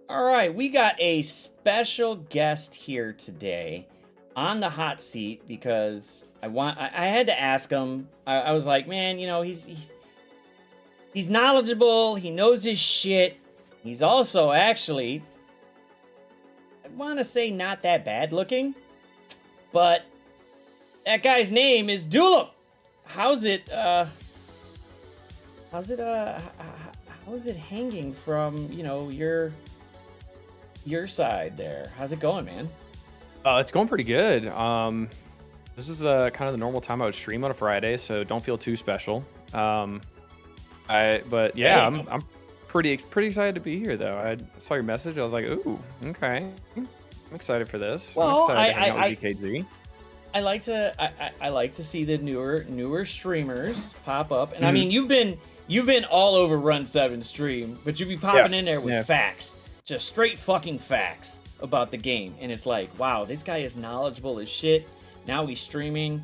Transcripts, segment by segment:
All right, we got a special guest here today on the hot seat because I had to ask him. I was like, man, he's knowledgeable. He knows his shit. He's also actually, I want to say, not that bad looking, but that guy's name is Dulom. How's it? How's it? How is it hanging from your side there? How's it going, man? It's going pretty good. This is kind of the normal time I would stream on a Friday, so don't feel too special. But yeah, Hey, I'm pretty excited to be here though. I saw your message. I was like, ooh, okay. I'm excited for this. I'm well, excited to hang out with ZKG. I like to see the newer streamers pop up, and I Mhm. mean you've been all over Run 7 stream, but you be popping in there with facts, just straight fucking facts about the game, and it's like, wow, this guy is knowledgeable as shit. Now he's streaming.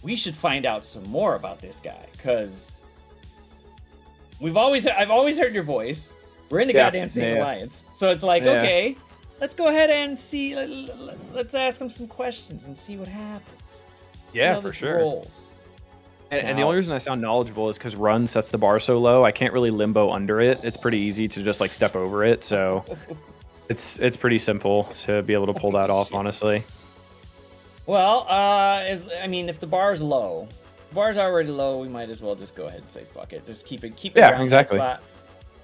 We should find out some more about this guy, cause I've always heard your voice. We're in the goddamn same alliance, so it's like, okay, let's go ahead and see. Let's ask him some questions and see what happens. Yeah, for sure. Rolls. And the only reason I sound knowledgeable is because Run sets the bar so low. I can't really limbo under it. It's pretty easy to just like step over it. So it's pretty simple to be able to pull that off, honestly. Well, I mean, if the bar's low, the bar's already low, we might as well just go ahead and say fuck it. Just keep it around exactly. that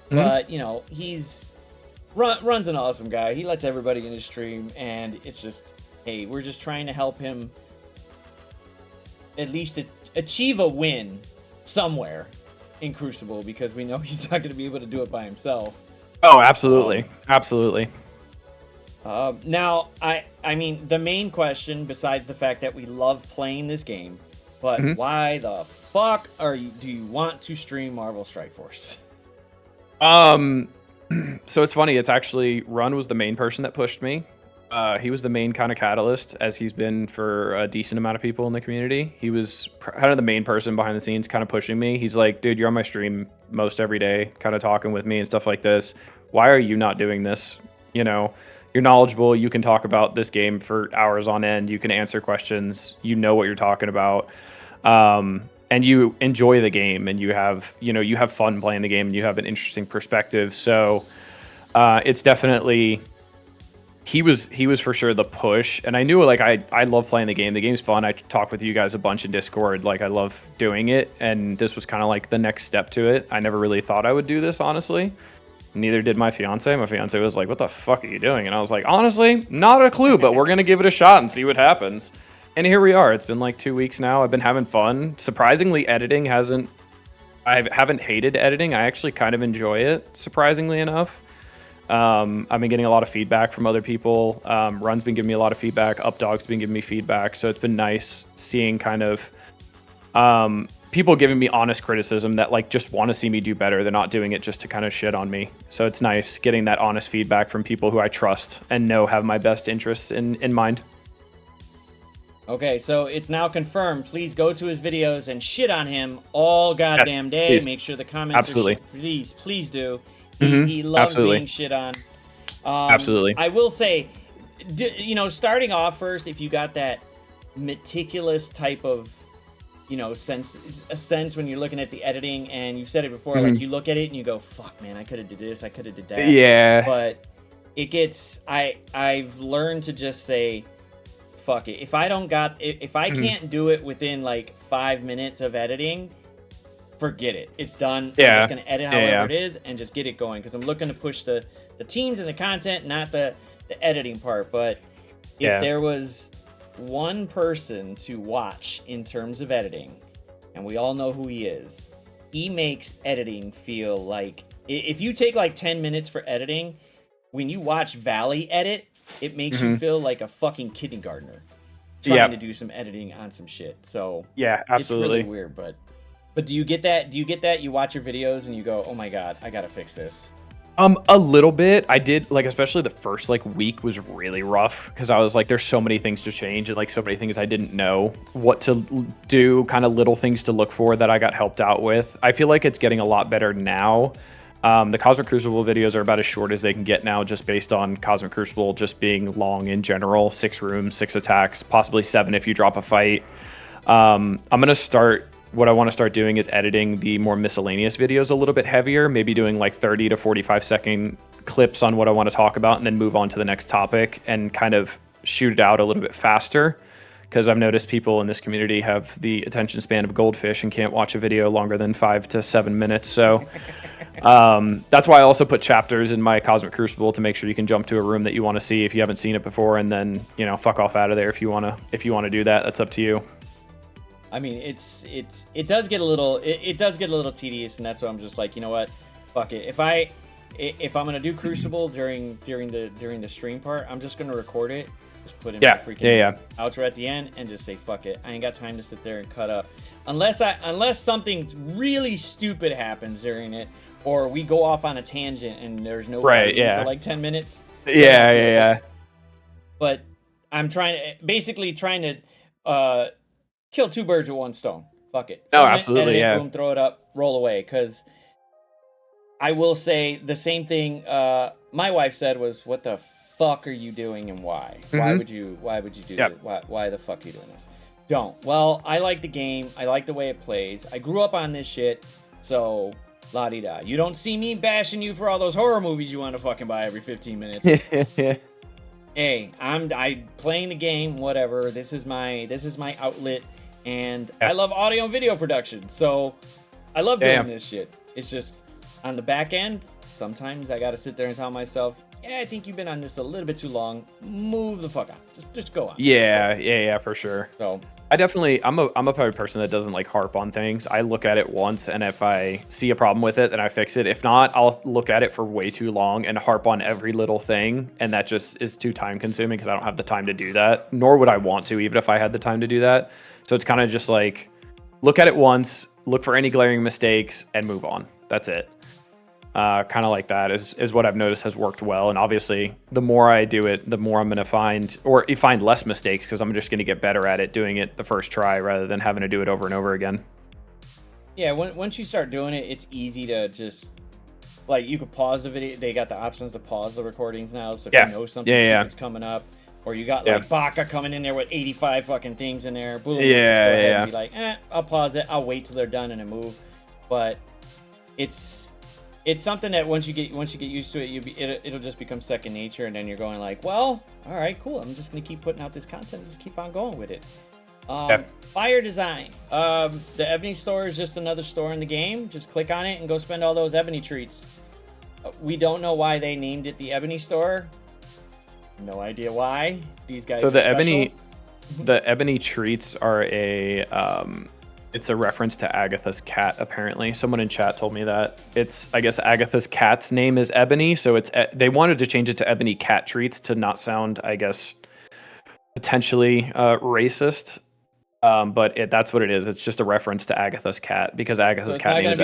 spot. But he's Run's an awesome guy. He lets everybody in his stream, and it's just, hey, we're just trying to help him at least achieve a win somewhere in Crucible, because we know he's not going to be able to do it by himself. Oh, absolutely. Absolutely. Now, I mean, the main question, besides the fact that we love playing this game, but why the fuck do you want to stream Marvel Strike Force? So it's funny. It's actually Run was the main person that pushed me. He was the main kind of catalyst, as he's been for a decent amount of people in the community. He was kind of the main person behind the scenes, kind of pushing me. He's like, dude, you're on my stream most every day, kind of talking with me and stuff like this. Why are you not doing this? You're knowledgeable. You can talk about this game for hours on end. You can answer questions. You know what you're talking about. And you enjoy the game, and you have fun playing the game, and you have an interesting perspective. So it's definitely, he was for sure the push. And I knew, like, I love playing the game. The game's fun. I talk with you guys a bunch in Discord. Like, I love doing it. And this was kind of like the next step to it. I never really thought I would do this, honestly. Neither did my fiance. My fiance was like, what the fuck are you doing? And I was like, honestly, not a clue, but we're going to give it a shot and see what happens. And here we are. It's been like 2 weeks now. I've been having fun. Surprisingly, I haven't hated editing. I actually kind of enjoy it, surprisingly enough. I've been getting a lot of feedback from other people. Run's been giving me a lot of feedback. Updog's been giving me feedback. So it's been nice seeing kind of people giving me honest criticism that like just want to see me do better. They're not doing it just to kind of shit on me. So it's nice getting that honest feedback from people who I trust and know have my best interests in mind. Okay, so it's now confirmed. Please go to his videos and shit on him all goddamn day. Please. Make sure the comments Absolutely. Please do. He loves being shit on. Absolutely. I will say, starting off first, if you got that meticulous type of, sense when you're looking at the editing, and you've said it before, like you look at it and you go, fuck, man, I could have did this, I could have did that. Yeah. But it gets, I've learned to just say, fuck it. If I can't do it within like 5 minutes of editing, forget it. It's done. Yeah. I'm just gonna edit however it is and just get it going, because I'm looking to push the teams and the content, not the editing part. But if there was one person to watch in terms of editing, and we all know who he is, he makes editing feel like, if you take like 10 minutes for editing, when you watch Valley edit, it makes you feel like a fucking kindergartner trying to do some editing on some shit. So yeah, absolutely. It's really weird, but do you get that? You watch your videos and you go, oh my god, I gotta fix this. A little bit. I did, like, especially the first like week was really rough, because I was like, there's so many things to change and like so many things I didn't know what to do, kind of little things to look for that I got helped out with. I feel like it's getting a lot better now. The Cosmic Crucible videos are about as short as they can get now, just based on Cosmic Crucible just being long in general. 6 rooms, 6 attacks, possibly 7 if you drop a fight. I'm gonna start. What I want to start doing is editing the more miscellaneous videos a little bit heavier, maybe doing like 30 to 45-second clips on what I want to talk about, and then move on to the next topic and kind of shoot it out a little bit faster. Because I've noticed people in this community have the attention span of goldfish and can't watch a video longer than 5 to 7 minutes. So that's why I also put chapters in my Cosmic Crucible to make sure you can jump to a room that you want to see if you haven't seen it before, and then fuck off out of there if you wanna do that. That's up to you. I mean, it does get a little tedious, and that's why I'm just like, you know what, fuck it. If I'm gonna do Crucible during the stream part, I'm just gonna record it, just put in my freaking outro at the end, and just say fuck it. I ain't got time to sit there and cut up, unless something really stupid happens during it, or we go off on a tangent and there's no fighting for like 10 minutes. Yeah. But I'm basically trying to kill 2 birds with 1 stone. Fuck it. No, absolutely, Boom, throw it up, roll away. Because I will say the same thing my wife said was, "What the fuck are you doing, and why? Why would you do this? Why the fuck are you doing this?" Don't. Well, I like the game. I like the way it plays. I grew up on this shit, so la-di-da. You don't see me bashing you for all those horror movies you want to fucking buy every 15 minutes. Hey, I'm playing the game, whatever. This is my outlet, and I love audio and video production, so I love doing this shit. It's just on the back end, sometimes I gotta sit there and tell myself, I think you've been on this a little bit too long. Move the fuck on. Just go on. Yeah, for sure. So I'm a type of person that doesn't like harp on things. I look at it once, and if I see a problem with it, then I fix it. If not, I'll look at it for way too long and harp on every little thing, and that just is too time consuming because I don't have the time to do that, nor would I want to, even if I had the time to do that. So it's kind of just like, look at it once, look for any glaring mistakes, and move on. That's it. Kind of like that is what I've noticed has worked well. And obviously, the more I do it, the more I'm going to find less mistakes, because I'm just going to get better at it doing it the first try rather than having to do it over and over again. Yeah, once you start doing it, it's easy to just, like, you could pause the video. They got the options to pause the recordings now, so if you know something stupid's coming up, or you got like Baka coming in there with 85 fucking things in there, boom, let's just go ahead and be like, I'll pause it, I'll wait till they're done and then move. But it's something that once you get used to it, it'll just become second nature, and then you're going like, well, all right, cool. I'm just gonna keep putting out this content, just keep on going with it. Fire design. The Ebony store is just another store in the game. Just click on it and go spend all those Ebony treats. We don't know why they named it the Ebony store. No idea why. These guys. So the Ebony treats are it's a reference to Agatha's cat, apparently. Someone in chat told me that. I guess Agatha's cat's name is Ebony, so they wanted to change it to Ebony Cat Treats to not sound, I guess, potentially racist. But that's what it is. It's just a reference to Agatha's cat, because Agatha's cat name is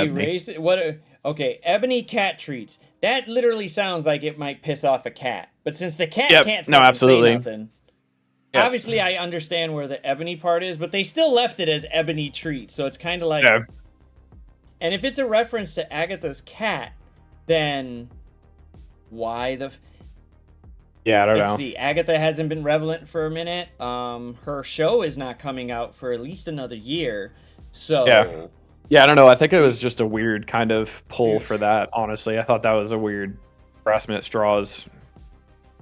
Ebony. Okay, Ebony Cat Treats. That literally sounds like it might piss off a cat. But since the cat can't say nothing... Obviously, I understand where the Ebony part is, but they still left it as Ebony Treat, so it's kind of like... Yeah. And if it's a reference to Agatha's cat, then why the... Yeah, I don't know. Let's see. Agatha hasn't been relevant for a minute. Her show is not coming out for at least another year, so... Yeah, I don't know. I think it was just a weird kind of pull for that, honestly. I thought that was a weird grasping at straws.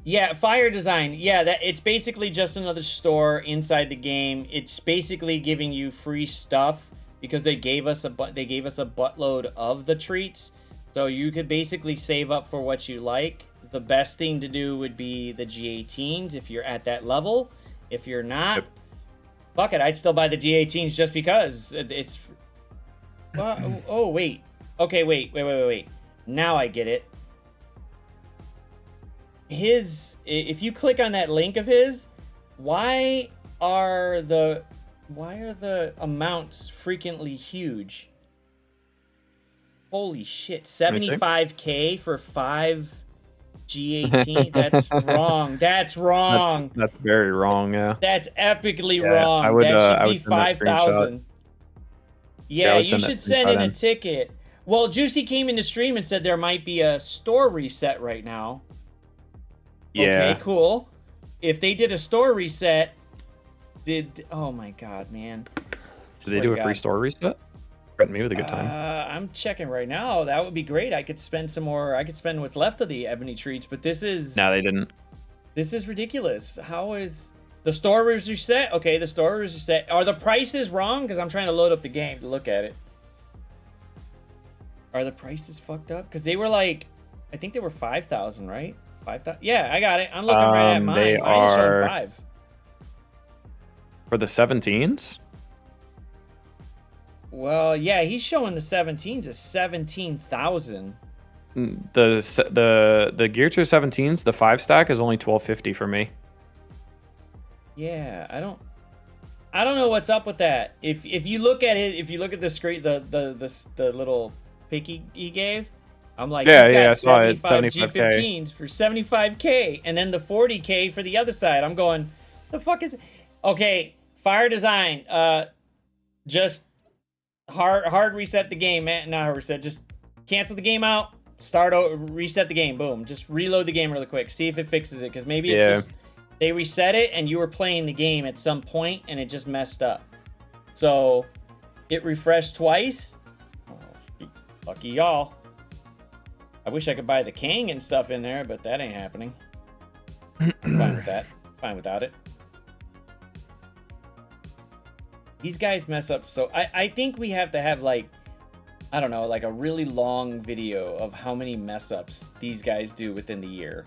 Yeah, fire design. Yeah, it's basically just another store inside the game. It's basically giving you free stuff because they gave us a buttload of the treats. So you could basically save up for what you like. The best thing to do would be the G18s if you're at that level. If you're not, fuck it, I'd still buy the G18s just because it's... oh, wait. Okay, wait. Now I get it. If you click on that link of his, why are the amounts frequently huge? Holy shit, 75K for 5 G18? That's wrong. That's wrong. That's very wrong, yeah. That's epically wrong. That should be 5,000. Yeah, you should send in a ticket. Well, Juicy came into stream and said there might be a store reset right now. Yeah. Okay, cool. If they did a store reset, oh my god, man. Did they do a free store reset? Threaten me with a good time. I'm checking right now. That would be great. I could spend some more. I could spend what's left of the ebony treats, but this is... No, they didn't. This is ridiculous. How is... The store was reset? Okay, the store was reset. Are the prices wrong? Because I'm trying to load up the game to look at it. Are the prices fucked up? Because they were like... I think they were 5,000, right? 5,000? Yeah, I got it. I'm looking right at mine. They Mine is showing are... 5. For the 17s? Well, yeah, he's showing the 17s as 17,000. The Gear 2 17s, the 5 stack is only $12.50 for me. Yeah, I don't know what's up with that. If you look at it, if you look at the screen, the little pic he gave, I'm like, yeah, he's got I saw it. 75 75K. G15s for 75K, and then the 40K for the other side. I'm going, the fuck is it? Okay, Fire Design, just hard reset the game, man. Not hard reset, just cancel the game out, start over, reset the game, boom. Just reload the game really quick, see if it fixes it, because maybe it's just they reset it and you were playing the game at some point and it just messed up. So it refreshed twice. Oh, lucky y'all. I wish I could buy the King and stuff in there, but that ain't happening. I'm fine with that. Fine without it. These guys mess up so... I think we have to have, like, I don't know, like a really long video of how many mess ups these guys do within the year.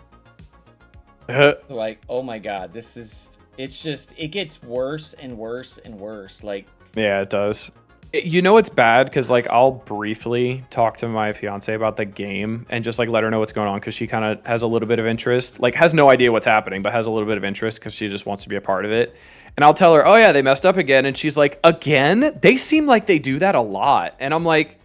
Like, oh my god, this is... It's just... It gets worse and worse and worse. Like... Yeah, it does. You know it's bad because, like, I'll briefly talk to my fiance about the game and just, like, let her know what's going on because she kind of has a little bit of interest. Like, has no idea what's happening, but has a little bit of interest because she just wants to be a part of it. And I'll tell her, oh, yeah, they messed up again. And she's like, again? They seem like they do that a lot. And I'm like,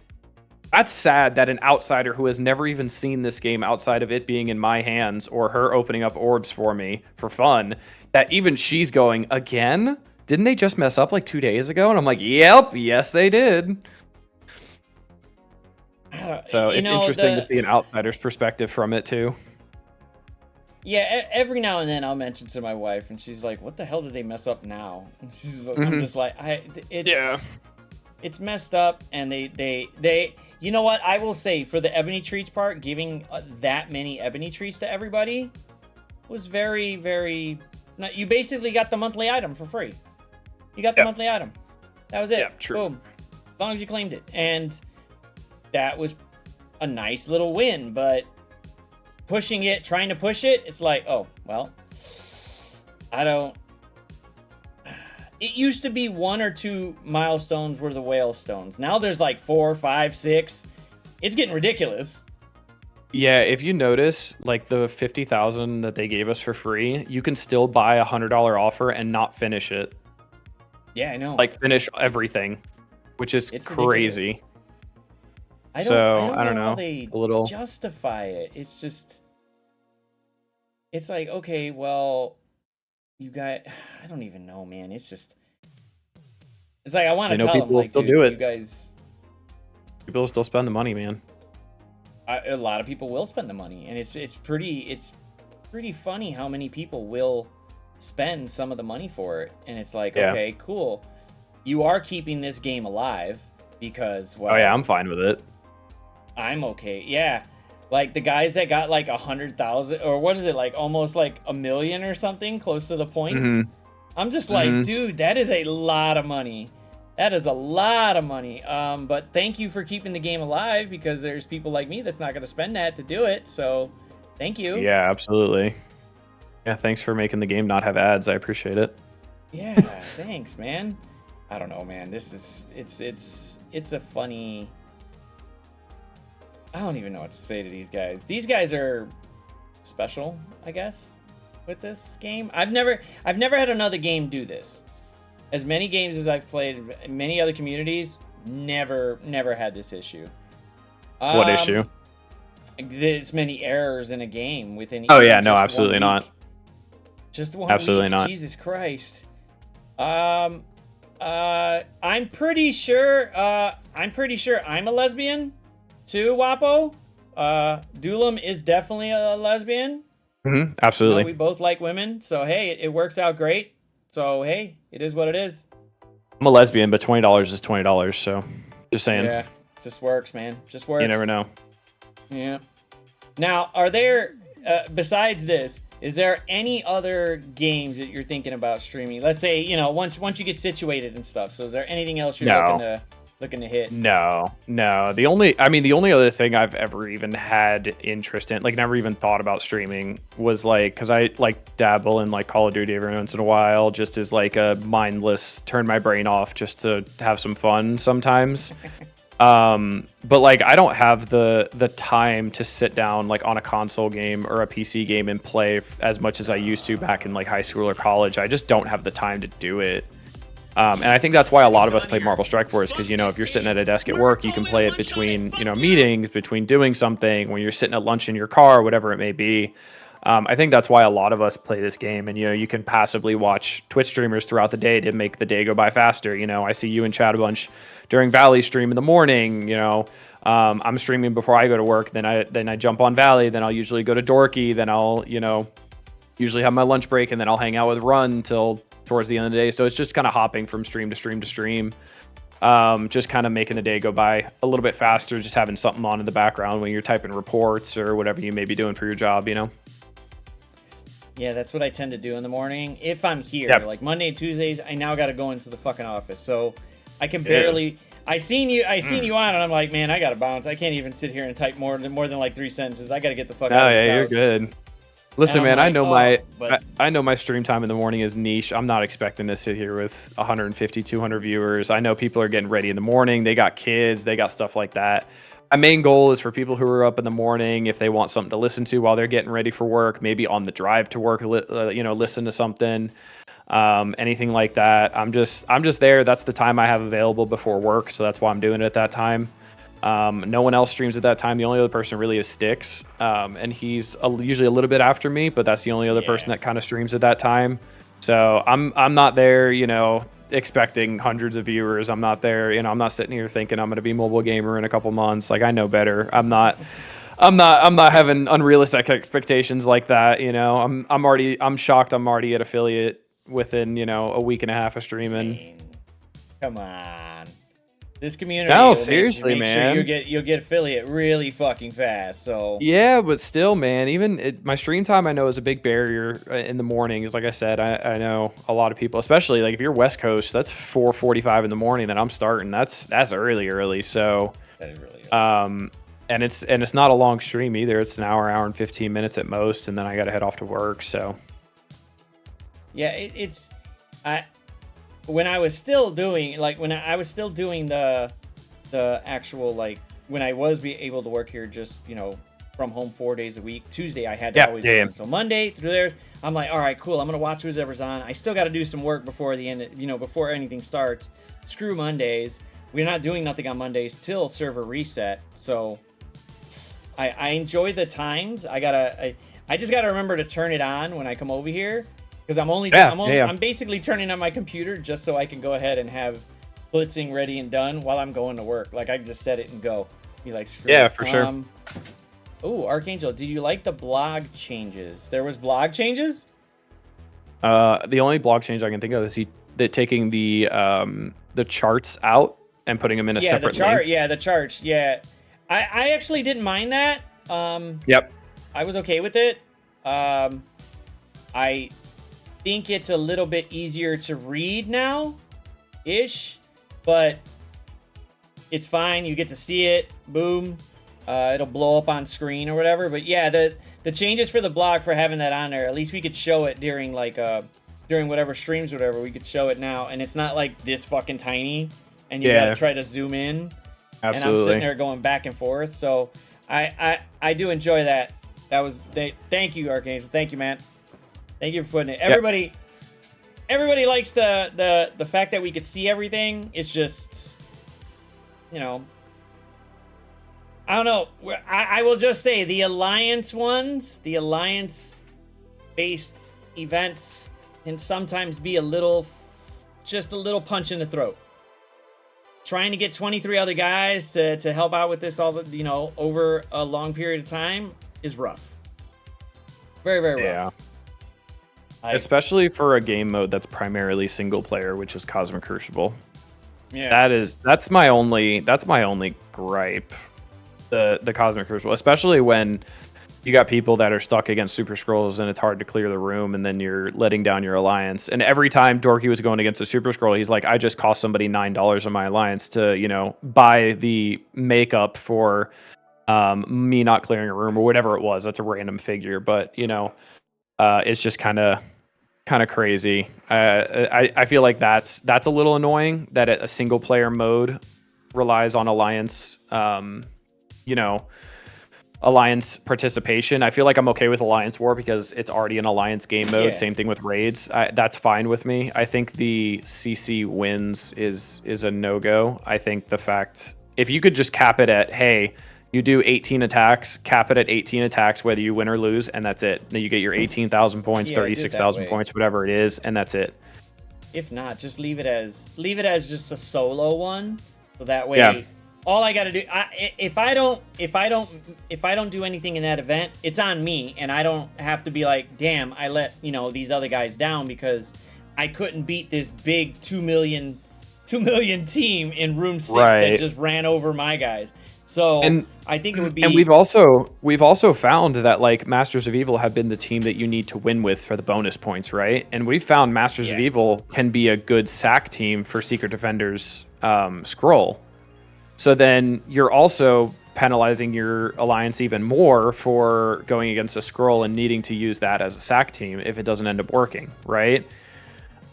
that's sad that an outsider who has never even seen this game outside of it being in my hands or her opening up orbs for me for fun, that even she's going, again? Didn't they just mess up like 2 days ago? And I'm like, yep, yes, they did. So it's interesting to see an outsider's perspective from it, too. Yeah, every now and then I'll mention to my wife, and she's like, what the hell did they mess up now? And she's, I'm just like, it's messed up, and they you know what? I will say, for the Ebony Treats part, giving that many Ebony Treats to everybody was very, very... You basically got the monthly item for free. You got the monthly item. That was it. Yeah, true. Boom. As long as you claimed it. And that was a nice little win, but pushing it, trying to push it, it's like, oh, well, I don't... It used to be 1 or 2 milestones were the whale stones. Now there's like 4, 5, 6. It's getting ridiculous. Yeah, if you notice, like the 50,000 that they gave us for free, you can still buy a $100 offer and not finish it. Yeah, I know. Like finish everything, which is crazy. I don't know how they justify it. It's just, it's like, okay, well, you got, I don't even know, man. It's just, it's like, I want to tell them, like, still dude, do it. You guys, people still spend the money, man. A lot of people will spend the money, and it's pretty funny how many people will spend some of the money for it. And it's like, okay, cool, you are keeping this game alive because, well, oh yeah, I'm fine with it. I'm okay. Yeah, like the guys that got like 100,000, or what is it, like almost like 1 million or something, close to the points. I'm just like, dude, that is a lot of money. That is a lot of money. But thank you for keeping the game alive, because there's people like me that's not going to spend that to do it. So thank you. Yeah, absolutely. Yeah, thanks for making the game not have ads. I appreciate it. Yeah, thanks, man. I don't know, man. This is, it's a funny... I don't even know what to say to these guys. These guys are special, I guess, with this game. I've never had another game do this. As many games as I've played in many other communities, never had this issue. What issue? This many errors in a game within. Oh yeah, no, absolutely not. Just one. Absolutely week. not. Jesus Christ. I'm pretty sure I'm a lesbian. too, Wapo. Dulom is definitely a lesbian. Absolutely. You know, we both like women, so hey, it works out great. So hey, it is what it is. I'm a lesbian, but $20 is $20, so just saying. Yeah, just works, man. Just works. You never know. Yeah. Now, are there, besides this, is there any other games that you're thinking about streaming? Let's say, you know, once you get situated and stuff. So is there anything else you're looking to hit? No. The only other thing I've ever even had interest in, like never even thought about streaming, was like, because I like dabble in like Call of Duty every once in a while, just as like a mindless turn my brain off just to have some fun sometimes. But like I don't have the time to sit down like on a console game or a PC game and play as much as I used to back in like high school or college. I just don't have the time to do it. And I think that's why a lot of us play Marvel Strike Force, because, you know, if you're sitting at a desk at work, you can play it between, you know, meetings, between doing something, when you're sitting at lunch in your car, whatever it may be. I think that's why a lot of us play this game. And, you know, you can passively watch Twitch streamers throughout the day to make the day go by faster. You know, I see you and chat a bunch during Valley stream in the morning. You know, I'm streaming before I go to work. Then I jump on Valley. Then I'll usually go to Dorky. Then I'll, you know, usually have my lunch break, and then I'll hang out with Run till towards the end of the day. So it's just kind of hopping from stream to stream to stream. Just kind of making the day go by a little bit faster, just having something on in the background when you're typing reports or whatever you may be doing for your job, you know? Yeah, that's what I tend to do in the morning. If I'm here, like Monday and Tuesdays, I now got to go into the fucking office. So I can barely, I seen you on, and I'm like, man, I got to bounce. I can't even sit here and type more than like 3 sentences. I got to get the fuck out of this house. You're good. Listen, man, like, I know my stream time in the morning is niche. I'm not expecting to sit here with 150, 200 viewers. I know people are getting ready in the morning. They got kids. They got stuff like that. My main goal is for people who are up in the morning, if they want something to listen to while they're getting ready for work, maybe on the drive to work, you know, listen to something, anything like that. I'm just there. That's the time I have available before work, so that's why I'm doing it at that time. No one else streams at that time. The only other person really is Styx, and he's usually a little bit after me, but that's the only other person that kind of streams at that time. So I'm not there, you know, expecting hundreds of viewers. I'm not there, you know, I'm not sitting here thinking I'm going to be mobile gamer in a couple months. Like, I know better. I'm not having unrealistic expectations like that. You know, I'm shocked. I'm already at affiliate within, you know, a week and a half of streaming. Come on. This community. No, seriously, man. Sure you'll get affiliate really fucking fast. So yeah, but still, man. Even my stream time, I know, is a big barrier in the morning. Is like I said, I know a lot of people, especially like if you're West Coast, that's 4:45 in the morning that I'm starting. That's early. So that is really early. And it's not a long stream either. It's an hour and 15 minutes at most, and then I got to head off to work. So yeah, when I was still doing the actual, like, when I was able to work here, just, you know, from home 4 days a week. Tuesday I had to always be on. So Monday through there, I'm like, all right, cool. I'm gonna watch whoever's on. I still got to do some work before the end, you know, before anything starts. Screw Mondays. We're not doing nothing on Mondays till server reset. So I enjoy the times. I just gotta remember to turn it on when I come over here. Because I'm basically turning on my computer just so I can go ahead and have blitzing ready and done while I'm going to work. Like, I can just set it and go. Be like, screw it. For sure. Oh, Archangel, did you like the blog changes? There was blog changes? The only blog change I can think of is taking the charts out and putting them in a separate link. Yeah, the charts. Yeah. I actually didn't mind that. Yep. I was okay with it. I think it's a little bit easier to read now ish, but it's fine. You get to see it. Boom. It'll blow up on screen or whatever. But yeah, the changes for the blog, for having that on there, at least we could show it during like during whatever streams, whatever. We could show it now, and it's not like this fucking tiny, and you gotta try to zoom in. Absolutely. And I'm sitting there going back and forth. So I do enjoy that. Thank you, Archangel. Thank you, man. Thank you for putting it. Everybody likes the fact that we could see everything. It's just, you know, I don't know. I will just say the Alliance ones, the Alliance-based events can sometimes be just a little punch in the throat. trying to get 23 other guys to help out with this over a long period of time is rough. Very, very rough. Especially for a game mode that's primarily single player, which is Cosmic Crucible. Yeah. That's my only gripe. The Cosmic Crucible, especially when you got people that are stuck against Super Scrolls and it's hard to clear the room, and then you're letting down your alliance. And every time Dorky was going against a Super Scroll, he's like, I just cost somebody $9 on my alliance to, buy the makeup for me not clearing a room or whatever it was. That's a random figure, but it's just kind of crazy. I feel like that's a little annoying that a single player mode relies on alliance, alliance participation. I feel like I'm okay with Alliance War because it's already an alliance game mode. Yeah. Same thing with raids. That's fine with me. I think the CC wins is a no-go. I think the fact, if you could just cap it at, hey, you do 18 attacks, cap it at 18 attacks, whether you win or lose, and that's it. Then you get your 18,000 points, 36,000 points, whatever it is, and that's it. If not, just leave it as just a solo one, so that way all I got to do, if I don't do anything in that event, it's on me, and I don't have to be like, damn, I let these other guys down because I couldn't beat this big 2 million team in room 6 that just ran over my guys. So I think it would be. And we've also found that like Masters of Evil have been the team that you need to win with for the bonus points, right? And we've found Masters of Evil can be a good sack team for Secret Defender's scroll. So then you're also penalizing your alliance even more for going against a scroll and needing to use that as a sack team if it doesn't end up working, right?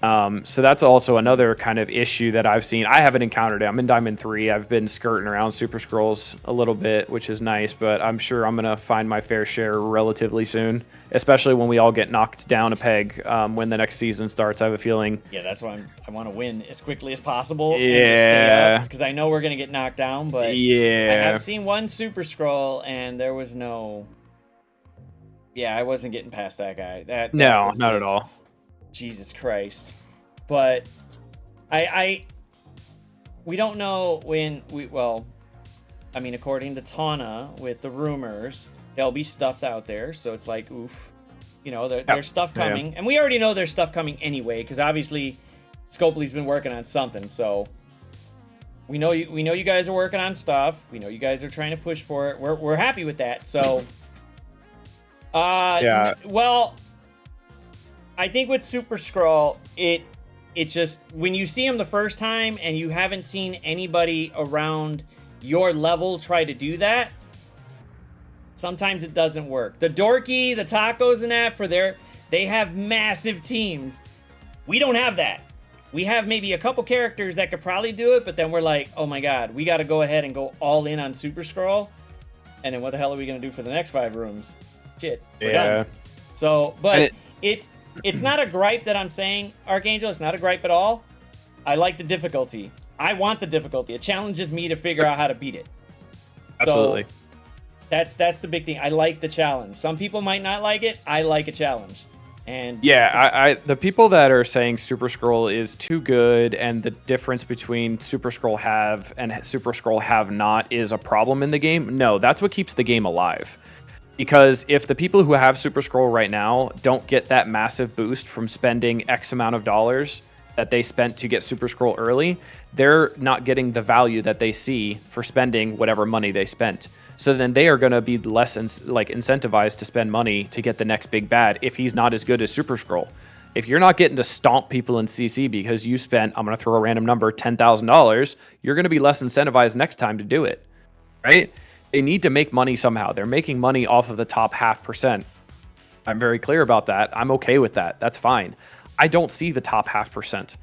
So that's also another kind of issue that I've seen. I haven't encountered it. I'm in Diamond 3. I've been skirting around Super Scrolls a little bit, which is nice, but I'm sure I'm going to find my fair share relatively soon, especially when we all get knocked down a peg when the next season starts. I have a feeling. Yeah, that's why I want to win as quickly as possible. Yeah. Because I know we're going to get knocked down, but I have seen one Super Scroll, and there was no... Yeah, I wasn't getting past that guy. That no, not at all. Jesus Christ. But we don't know when according to Tana, with the rumors, there'll be stuff out there, so it's like, oof, there's stuff coming, and we already know there's stuff coming anyway, because obviously Scopely's been working on something, so we know you guys are working on stuff, we know you guys are trying to push for it, we're happy with that, so well, I think with Super Scroll, it's just when you see him the first time and you haven't seen anybody around your level try to do that, sometimes it doesn't work. The Dorky, the Tacos and that, they have massive teams. We don't have that. We have maybe a couple characters that could probably do it, but then we're like, oh my god, we got to go ahead and go all in on Super Scroll. And then what the hell are we going to do for the next 5 rooms? Shit, we're done. So, but it's not a gripe that I'm saying, Archangel. It's not a gripe at all. I like the difficulty. I want the difficulty. It challenges me to figure out how to beat it. Absolutely. So that's the big thing. I like the challenge. Some people might not like it. I like a challenge. And yeah, the people that are saying Super Scroll is too good and the difference between Super Scroll have and Super Scroll have not is a problem in the game. No, that's what keeps the game alive. Because if the people who have Super Scroll right now don't get that massive boost from spending X amount of dollars that they spent to get Super Scroll early, they're not getting the value that they see for spending whatever money they spent. So then they are going to be less incentivized to spend money to get the next big bad if he's not as good as Super Scroll. If you're not getting to stomp people in CC because you spent, I'm going to throw a random number, $10,000, you're going to be less incentivized next time to do it, right? They need to make money somehow. They're making money off of the top 0.5%. I'm very clear about that. I'm okay with that. That's fine. I don't see the top 0.5%.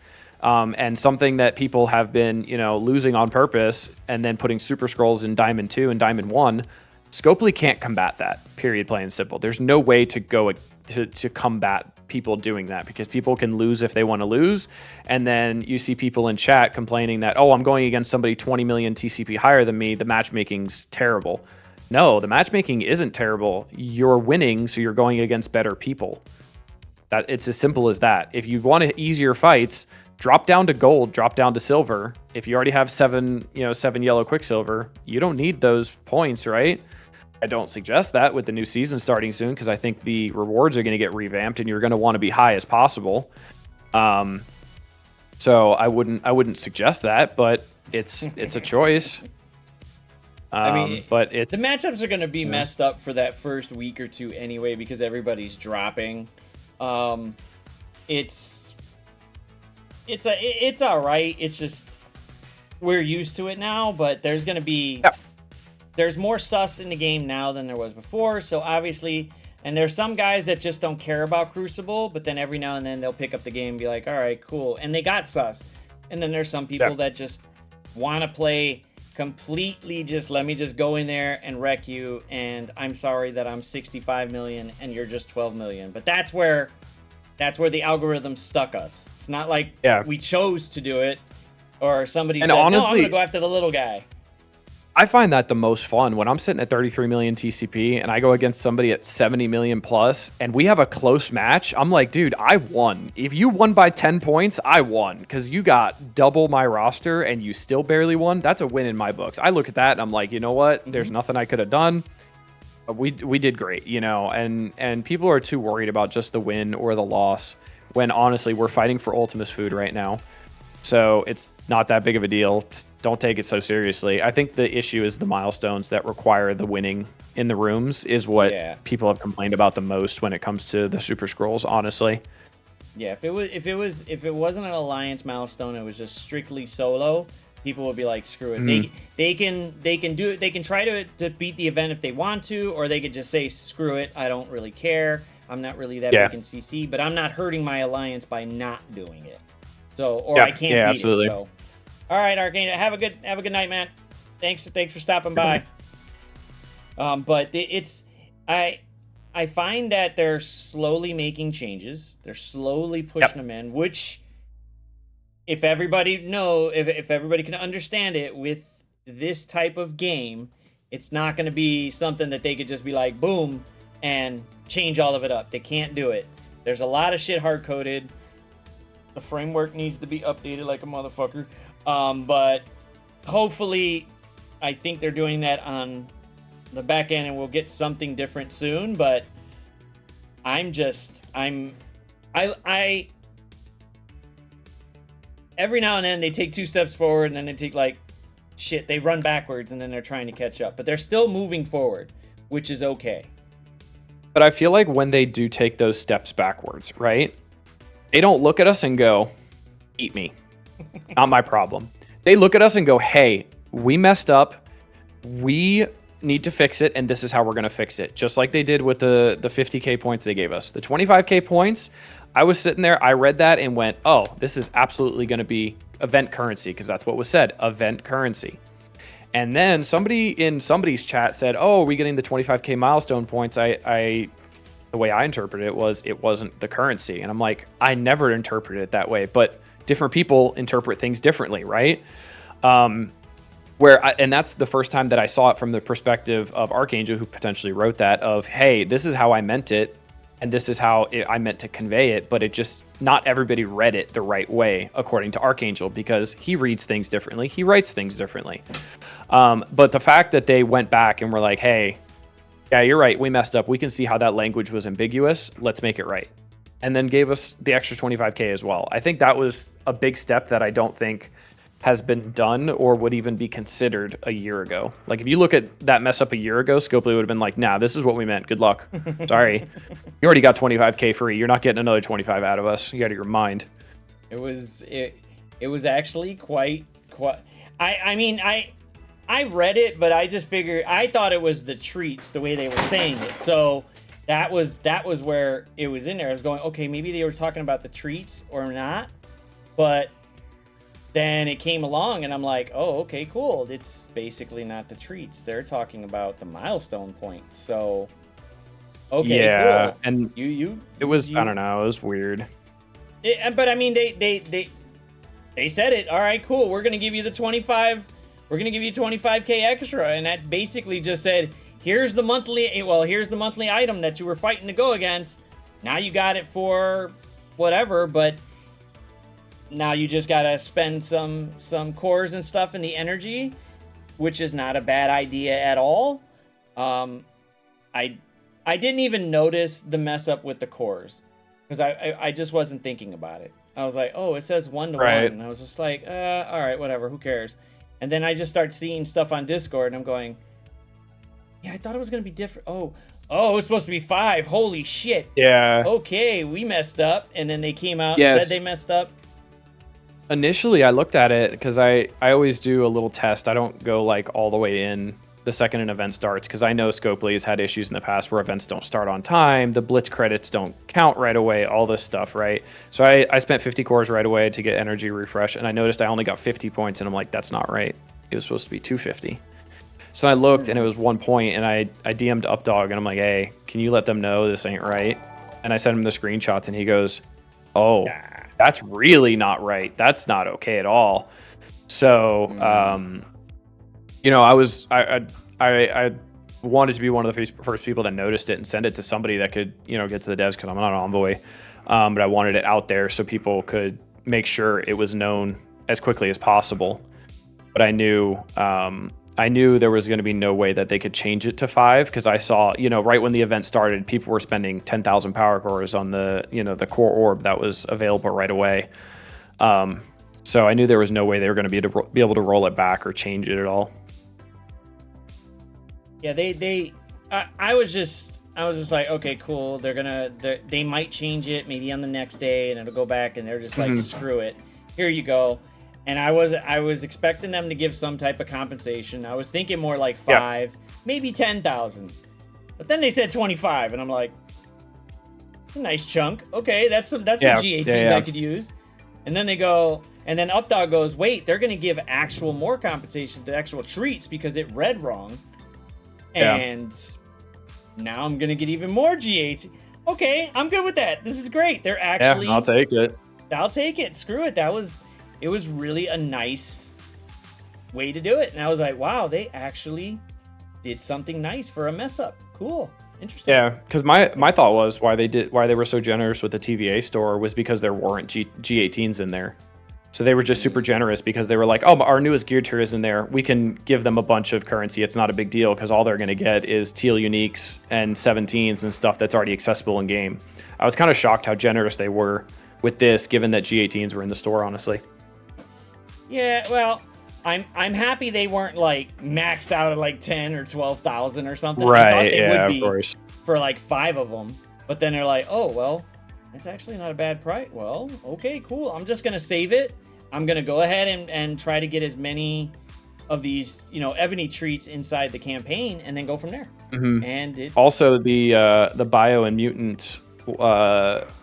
And something that people have been, losing on purpose and then putting Super Scrolls in Diamond 2 and Diamond 1, Scopely can't combat that, period, plain and simple. There's no way to go to combat people doing that because people can lose if they want to lose. And then you see people in chat complaining that, oh, I'm going against somebody 20 million TCP higher than me. The matchmaking's terrible. No, the matchmaking isn't terrible. You're winning, so you're going against better people. It's as simple as that. If you want easier fights, drop down to gold, drop down to silver. If you already have 7 yellow quicksilver, you don't need those points, right? I don't suggest that with the new season starting soon, because I think the rewards are going to get revamped and you're going to want to be high as possible. So I wouldn't suggest that, but it's a choice. I mean, but the matchups are going to be messed up for that first week or two anyway, because everybody's dropping. It's all right. It's just we're used to it now, but there's going to be there's more sus in the game now than there was before. So obviously, and there's some guys that just don't care about Crucible, but then every now and then they'll pick up the game and be like, all right, cool. And they got sus. And then there's some people that just want to play completely just let me just go in there and wreck you, and I'm sorry that I'm 65 million and you're just 12 million. But that's where the algorithm stuck us. It's not like we chose to do it, or somebody said, honestly, no, I'm gonna go after the little guy. I find that the most fun when I'm sitting at 33 million TCP and I go against somebody at 70 million plus and we have a close match. I'm like, dude, I won. If you won by 10 points, I won, because you got double my roster and you still barely won. That's a win in my books. I look at that and I'm like, you know what? There's nothing I could have done. We did great, and people are too worried about just the win or the loss when honestly we're fighting for Ultimus food right now. So it's not that big of a deal. Just don't take it so seriously. I think the issue is the milestones that require the winning in the rooms is what people have complained about the most when it comes to the Super Scrolls, honestly. Yeah, if it wasn't an alliance milestone, it was just strictly solo, people would be like, screw it. They can do it. They can try to beat the event if they want to, or they could just say, screw it, I don't really care. I'm not really that big in CC, but I'm not hurting my alliance by not doing it. So, or I can't beat absolutely. it. So, all right, Arcane, have a good night, man. Thanks for stopping by. But I find that they're slowly making changes. They're slowly pushing them in, which, if everybody can understand it with this type of game, it's not going to be something that they could just be like, boom, and change all of it up. They can't do it. There's a lot of shit hard-coded. The framework needs to be updated like a motherfucker. But hopefully, I think they're doing that on the back end and we'll get something different soon. But I every now and then they take 2 steps forward and then they take they run backwards and then they're trying to catch up. But they're still moving forward, which is okay. But I feel like when they do take those steps backwards, right? They don't look at us and go, eat me. Not my problem. They look at us and go, hey, we messed up. We need to fix it, and this is how we're going to fix it. Just like they did with the 50K points they gave us. The 25K points, I was sitting there, I read that and went, oh, this is absolutely going to be event currency, because that's what was said, event currency. And then somebody in somebody's chat said, oh, are we getting the 25K milestone points? The way I interpreted it wasn't the currency. And I'm like, I never interpreted it that way, but different people interpret things differently, right? And that's the first time that I saw it from the perspective of Archangel, who potentially wrote that, of, hey, this is how I meant it, and this is how I meant to convey it, but it just, not everybody read it the right way, according to Archangel, because he reads things differently, he writes things differently. But the fact that they went back and were like, hey, yeah, you're right, we messed up, we can see how that language was ambiguous, let's make it right. And then gave us the extra 25K as well. I think that was a big step that I don't think has been done or would even be considered a year ago. Like, if you look at that mess up a year ago, Scopely would have been like, nah, this is what we meant, good luck. Sorry. You already got 25K free, you're not getting another 25 out of us. You out of your mind. It was actually quite I read it, but I just figured, I thought it was the treats, the way they were saying it. So that was where it was in there. I was going, okay, maybe they were talking about the treats or not. But then it came along and I'm like, oh, okay, cool. It's basically not the treats. They're talking about the milestone points. So, okay, yeah, cool. And it was, I don't know, it was weird. But I mean, they said it. All right, cool. We're going to give you the 25. We're going to give you 25K extra. And that basically just said, here's the monthly item that you were fighting to go against. Now you got it for whatever, but now you just gotta spend some cores and stuff in the energy, which is not a bad idea at all. I didn't even notice the mess up with the cores because I just wasn't thinking about it. I was like, oh, it says 1 to 1. And I was just like, all right, whatever, who cares? And then I just start seeing stuff on Discord, and I'm going, yeah, I thought it was gonna be different. Oh, it's supposed to be 5. Holy shit. Yeah. Okay, we messed up. And then they came out and said they messed up. Initially, I looked at it because I always do a little test. I don't go like all the way in the second an event starts because I know Scopely has had issues in the past where events don't start on time, the blitz credits don't count right away, all this stuff, right? So I spent 50 cores right away to get energy refresh, and I noticed I only got 50 points, and I'm like, that's not right. It was supposed to be 250. So I looked, and it was 1 point, and I DM'd Updog, and I'm like, hey, can you let them know this ain't right? And I sent him the screenshots, and he goes, oh, that's really not right. That's not okay at all. So, you know, I wanted to be one of the first people that noticed it and send it to somebody that could, you know, get to the devs because I'm not an envoy. But I wanted it out there so people could make sure it was known as quickly as possible. But I knew there was going to be no way that they could change it to 5 because I saw, you know, right when the event started, people were spending 10,000 power cores on the, you know, the core orb that was available right away. So I knew there was no way they were going to be able to roll it back or change it at all. Yeah, I was just like, okay, cool. They might change it maybe on the next day, and it'll go back, and they're just like, screw it. Here you go. And I was expecting them to give some type of compensation. I was thinking more like 5, maybe 10,000. But then they said 25, and I'm like, it's a nice chunk. Okay, that's some G18s I could use. And then they go, and then Updog goes, wait, they're gonna give actual more compensation to actual treats because it read wrong. And now I'm gonna get even more G8. Okay, I'm good with that. This is great. They're actually. I'll take it. I'll take it. Screw it. It was really a nice way to do it, and I was like, wow, they actually did something nice for a mess up. Cool, interesting. Yeah, because my thought was why they were so generous with the TVA store was because there weren't G18s in there. So they were just super generous because they were like, oh, our newest gear tier is in there. We can give them a bunch of currency. It's not a big deal because all they're going to get is teal uniques and 17s and stuff that's already accessible in game. I was kind of shocked how generous they were with this, given that G18s were in the store, honestly. Yeah, well, I'm happy they weren't like maxed out at like 10 or 12,000 or something. Right, I thought they would be of course. For like 5 of them. But then they're like, oh, well, that's actually not a bad price. Well, okay, cool. I'm just going to save it. I'm going to go ahead and try to get as many of these, you know, ebony treats inside the campaign and then go from there. And also the bio and mutant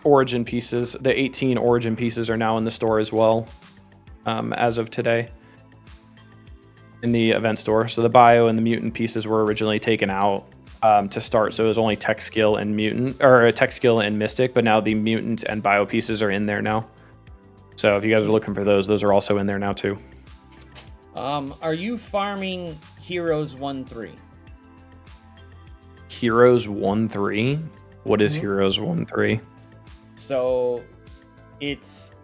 origin pieces, the 18 origin pieces are now in the store as well, as of today in the event store. So the bio and the mutant pieces were originally taken out to start, so it was only tech skill and mutant, or tech skill and mystic, but now the mutant and bio pieces are in there now. So if you guys are looking for those are also in there now too. Are you farming Heroes 1-3? Heroes 1-3? What is Heroes 1-3? So it's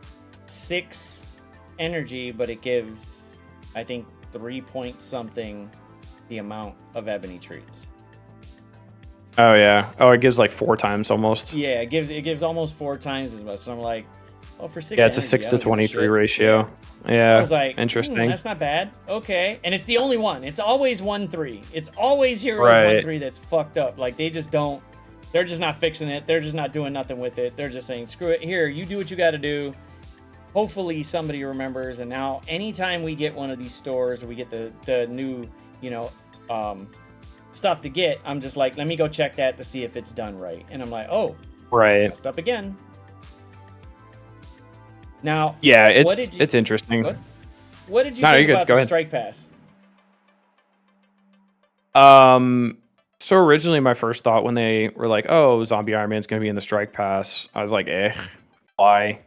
6 energy, but it gives, I think, 3 point something the amount of ebony treats. Oh yeah. Oh, it gives like 4 times almost. Yeah, it gives almost 4 times as much. So I'm like, well, for 6 yeah, it's a 6 to 23 ratio. Yeah, I was like, interesting. That's not bad. Okay, and it's the only one. It's always 1-3. It's always Heroes 1-3 that's fucked up. Like they just don't. They're just not fixing it. They're just not doing nothing with it. They're just saying, screw it. Here, you do what you got to do. Hopefully somebody remembers. And now, anytime we get one of these stores or we get the new, you know, stuff to get, I'm just like, let me go check that to see if it's done right. And I'm like, oh, messed up again. Now, yeah, it's interesting. What did you think about the Strike Pass? So originally my first thought when they were like, oh, Zombie Iron Man's going to be in the Strike Pass, I was like, why?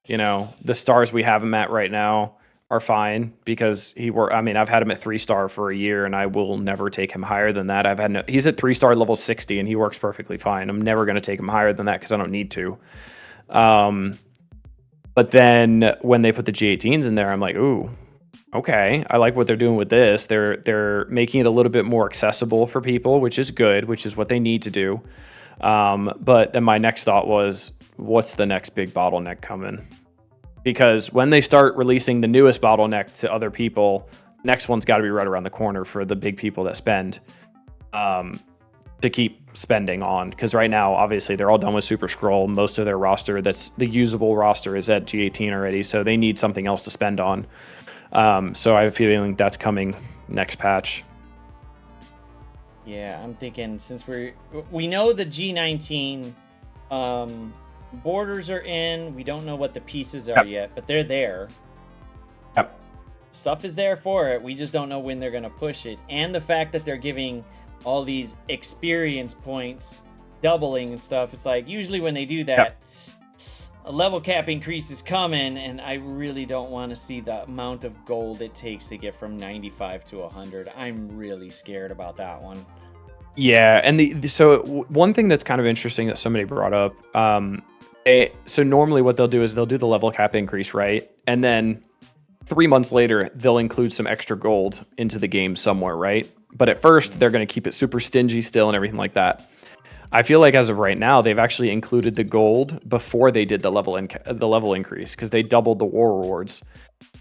You know, the stars we have him at right now are fine because I've had him at 3-star for a year and I will never take him higher than that. He's at 3-star level 60 and he works perfectly fine. I'm never going to take him higher than that because I don't need to. But then when they put the G18s in there, I'm like, ooh, okay, I like what they're doing with this. They're making it a little bit more accessible for people, which is good, which is what they need to do. But then my next thought was, what's the next big bottleneck coming? Because when they start releasing the newest bottleneck to other people, next one's got to be right around the corner for the big people that spend, to keep spending on. Because right now, obviously, they're all done with Super Scroll. Most of their roster, that's the usable roster, is at G18 already, so they need something else to spend on. So I have a feeling that's coming next patch. Yeah, I'm thinking since we know the G19 borders are in, we don't know what the pieces are yet, but they're there. Yep. Stuff is there for it. We just don't know when they're going to push it. And the fact that they're giving all these experience points doubling and stuff, it's like usually when they do that, a level cap increase is coming, and I really don't want to see the amount of gold it takes to get from 95 to 100. I'm really scared about that one. Yeah, and so one thing that's kind of interesting that somebody brought up, so normally what they'll do is they'll do the level cap increase, right? And then 3 months later, they'll include some extra gold into the game somewhere, right? But at first, they're going to keep it super stingy still and everything like that. I feel like as of right now, they've actually included the gold before they did the level increase, because they doubled the war rewards.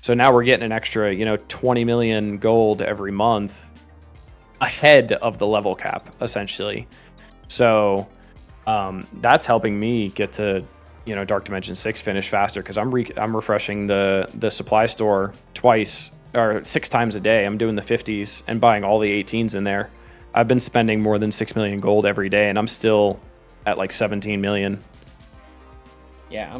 So now we're getting an extra, 20 million gold every month ahead of the level cap, essentially. So that's helping me get to, Dark Dimension 6 finish faster, because I'm refreshing the supply store twice or 6 times a day. I'm doing the 50s and buying all the 18s in there. I've been spending more than 6 million gold every day, and I'm still at like 17 million. Yeah,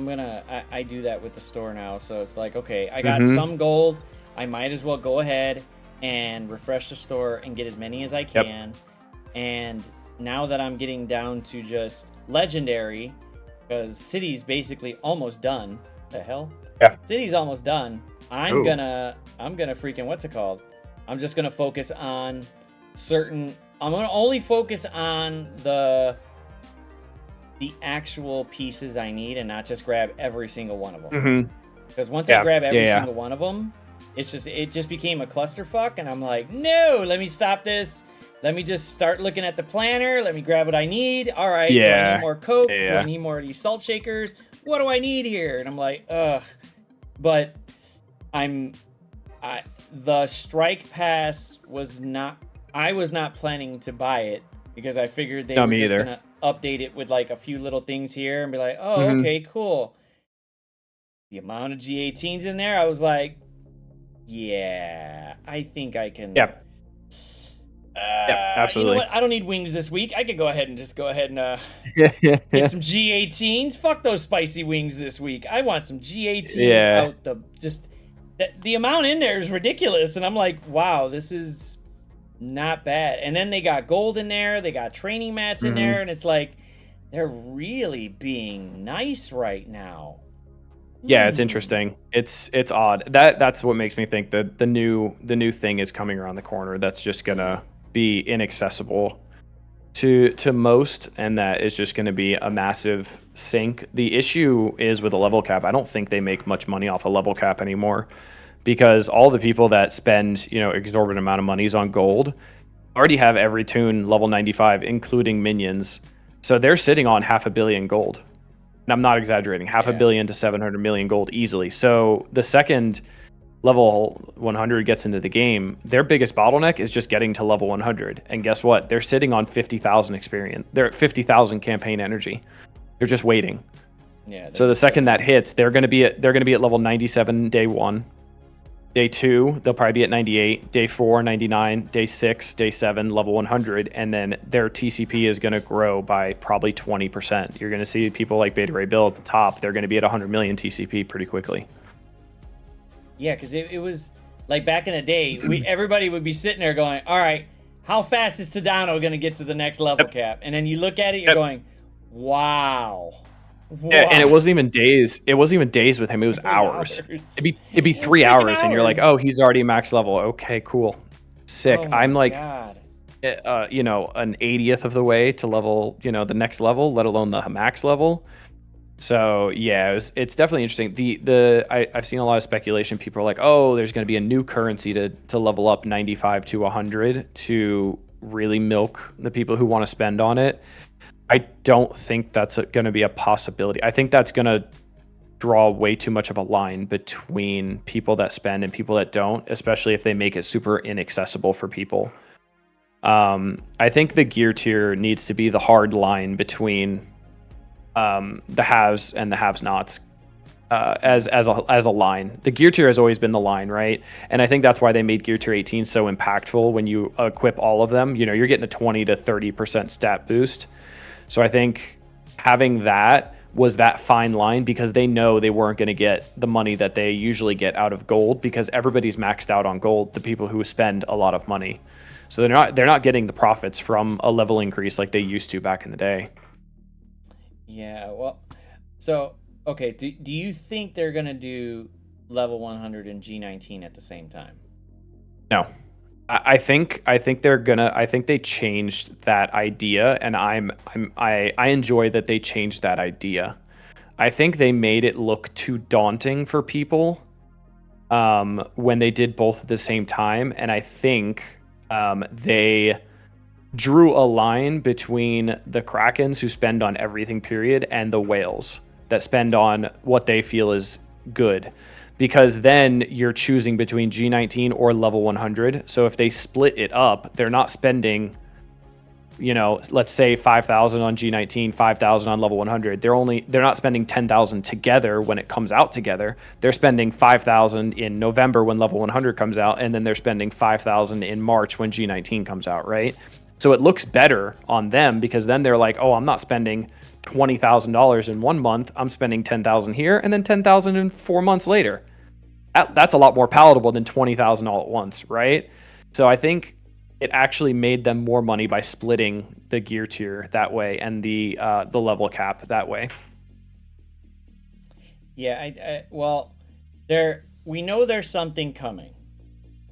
I do that with the store now. So it's like, okay, I got some gold. I might as well go ahead and refresh the store and get as many as I can. Yep. And now that I'm getting down to just legendary, because city's basically almost done. The hell? Yeah. City's almost done. I'm gonna freaking, what's it called? I'm just gonna focus on I'm gonna only focus on the actual pieces I need, and not just grab every single one of them. Because once I grab every single one of them, it just became a clusterfuck, and I'm like, no, let me stop this. Let me just start looking at the planner. Let me grab what I need. All right, do I need more coke? Do I need more of these salt shakers? What do I need here? And I'm like, ugh. But the strike pass I was not planning to buy it, because I figured they were just gonna update it with like a few little things here and be like, oh, okay, cool. The amount of G18s in there, I was like, yeah, I think I can. Yep. Absolutely. You know what? I don't need wings this week. I could go ahead and get some G18s. Fuck those spicy wings this week. I want some G18s out the amount in there is ridiculous, and I'm like, wow, this is not bad. And then they got gold in there, they got training mats in there, and it's like they're really being nice right now. Yeah, it's interesting. It's odd. That's what makes me think that the new thing is coming around the corner. That's just gonna be inaccessible to most, and that is just gonna be a massive sink. The issue is with a level cap. I don't think they make much money off a level cap anymore, because all the people that spend, exorbitant amount of monies on gold already have every toon level 95, including minions. So they're sitting on 500 million gold. And I'm not exaggerating, 500 million to 700 million gold easily. So the second level 100 gets into the game, their biggest bottleneck is just getting to level 100. And guess what? They're sitting on 50,000 experience. They're at 50,000 campaign energy. They're just waiting. Yeah. So the second that hits, they're going to be at level 97 day 1. Day 2, they'll probably be at 98. Day 4, 99. Day 6, day 7, level 100. And then their TCP is going to grow by probably 20%. You're going to see people like Beta Ray Bill at the top. They're going to be at 100 million TCP pretty quickly. Yeah, because it was like back in the day, everybody would be sitting there going, all right, how fast is Tadano going to get to the next level cap? And then you look at it, you're going, wow. Yeah, and it wasn't even days. It wasn't even days with him. It was hours. It'd be 3 hours, and you're like, oh, he's already max level. Okay, cool, sick. I'm like, an 80th of the way to level, the next level, let alone the max level. So yeah, it's definitely interesting. I've seen a lot of speculation. People are like, oh, there's going to be a new currency to level up 95 to 100 to really milk the people who want to spend on it. I don't think that's going to be a possibility. I think that's going to draw way too much of a line between people that spend and people that don't, especially if they make it super inaccessible for people. I think the gear tier needs to be the hard line between the haves and the have-nots as a line. The gear tier has always been the line, right? And I think that's why they made gear tier 18 so impactful. When you equip all of them, you know, you're getting a 20 to 30% stat boost. So I think having that was that fine line, because they know they weren't going to get the money that they usually get out of gold, because everybody's maxed out on gold, the people who spend a lot of money. So they're not getting the profits from a level increase like they used to back in the day. Yeah, well, so okay, do you think they're gonna do level 100 and G19 at the same time? No, I think they're gonna. I think they changed that idea, and I enjoy that they changed that idea. I think they made it look too daunting for people when they did both at the same time, and I think they drew a line between the Krakens, who spend on everything period, and the whales that spend on what they feel is good. Because then you're choosing between G19 or level 100. So if they split it up, they're not spending, you know, let's say 5,000 on G19, 5,000 on level 100. They're not spending 10,000 together when it comes out together. They're spending 5,000 in November when level 100 comes out, and then they're spending 5,000 in March when G19 comes out, right? So it looks better on them, because then they're like, oh, I'm not spending $20,000 in 1 month. I'm spending 10,000 here and then 10,000 in 4 months later. That's a lot more palatable than 20,000 all at once, right? So I think it actually made them more money by splitting the gear tier that way and the level cap that way. Yeah, well, we know there's something coming.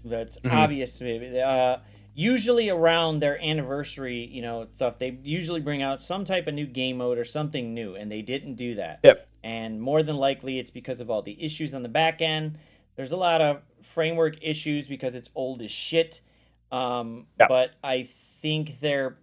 That's obvious to me. Usually around their anniversary, you know, stuff, they usually bring out some type of new game mode or something new, and they didn't do that. Yep. And more than likely, it's because of all the issues on the back end. There's a lot of framework issues because it's old as shit. But I think the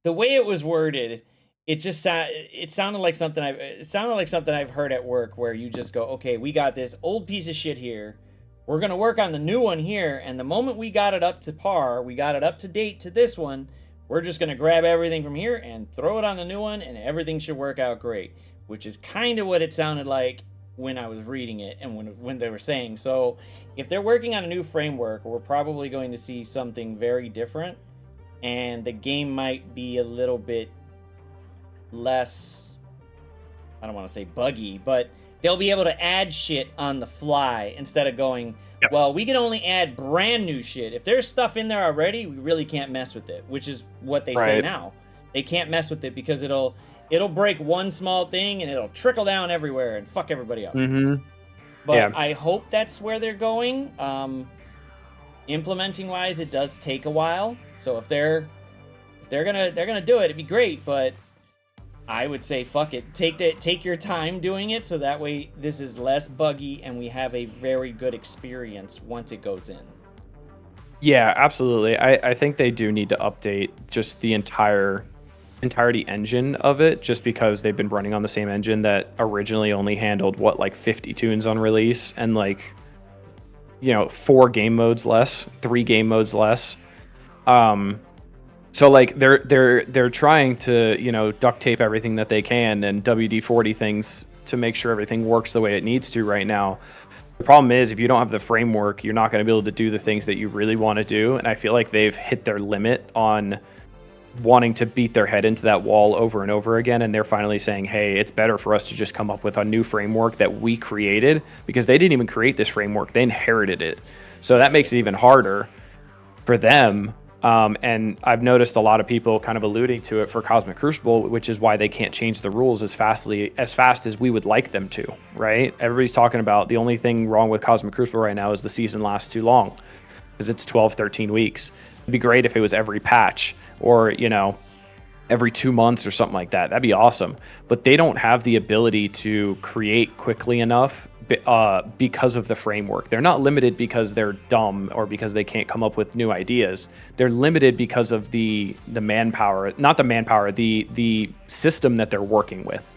way it was worded, it sounded like something I've heard at work, where you just go, okay, we got this old piece of shit here. We're going to work on the new one here, and the moment we got it up to par, we got it up to date to this one, we're just going to grab everything from here and throw it on the new one, and everything should work out great, which is kind of what it sounded like when I was reading it and when they were saying. So if they're working on a new framework, we're probably going to see something very different, and the game might be a little bit less, I don't want to say buggy, but they'll be able to add shit on the fly instead of going, well, we can only add brand new shit. If there's stuff in there already, we really can't mess with it, which is what they say now. They can't mess with it because it'll break one small thing and it'll trickle down everywhere and fuck everybody up. But I hope that's where they're going. Implementing wise, it does take a while. So if they're gonna do it, it'd be great, but I would say fuck it. Take your time doing it, so that way this is less buggy and we have a very good experience once it goes in. Yeah, absolutely. I think they do need to update just the entirety engine of it, just because they've been running on the same engine that originally only handled like 50 tunes on release, and 4 game modes less, 3 game modes less. So like they're trying to, duct tape everything that they can and WD-40 things to make sure everything works the way it needs to right now. The problem is, if you don't have the framework, you're not going to be able to do the things that you really want to do. And I feel like they've hit their limit on wanting to beat their head into that wall over and over again. And they're finally saying, hey, it's better for us to just come up with a new framework that we created, because they didn't even create this framework. They inherited it. So that makes it even harder for them. And I've noticed a lot of people kind of alluding to it for Cosmic Crucible, which is why they can't change the rules as fast as we would like them to, right? Everybody's talking about the only thing wrong with Cosmic Crucible right now is the season lasts too long, because it's 12, 13 weeks. It'd be great if it was every patch, or, every 2 months or something like that. That'd be awesome. But they don't have the ability to create quickly enough because of the framework. They're not limited because they're dumb or because they can't come up with new ideas. They're limited because of the manpower, not the manpower, the system that they're working with.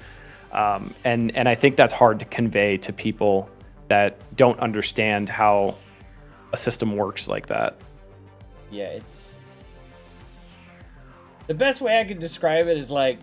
And I think that's hard to convey to people that don't understand how a system works like that. Yeah, it's the best way I could describe it is like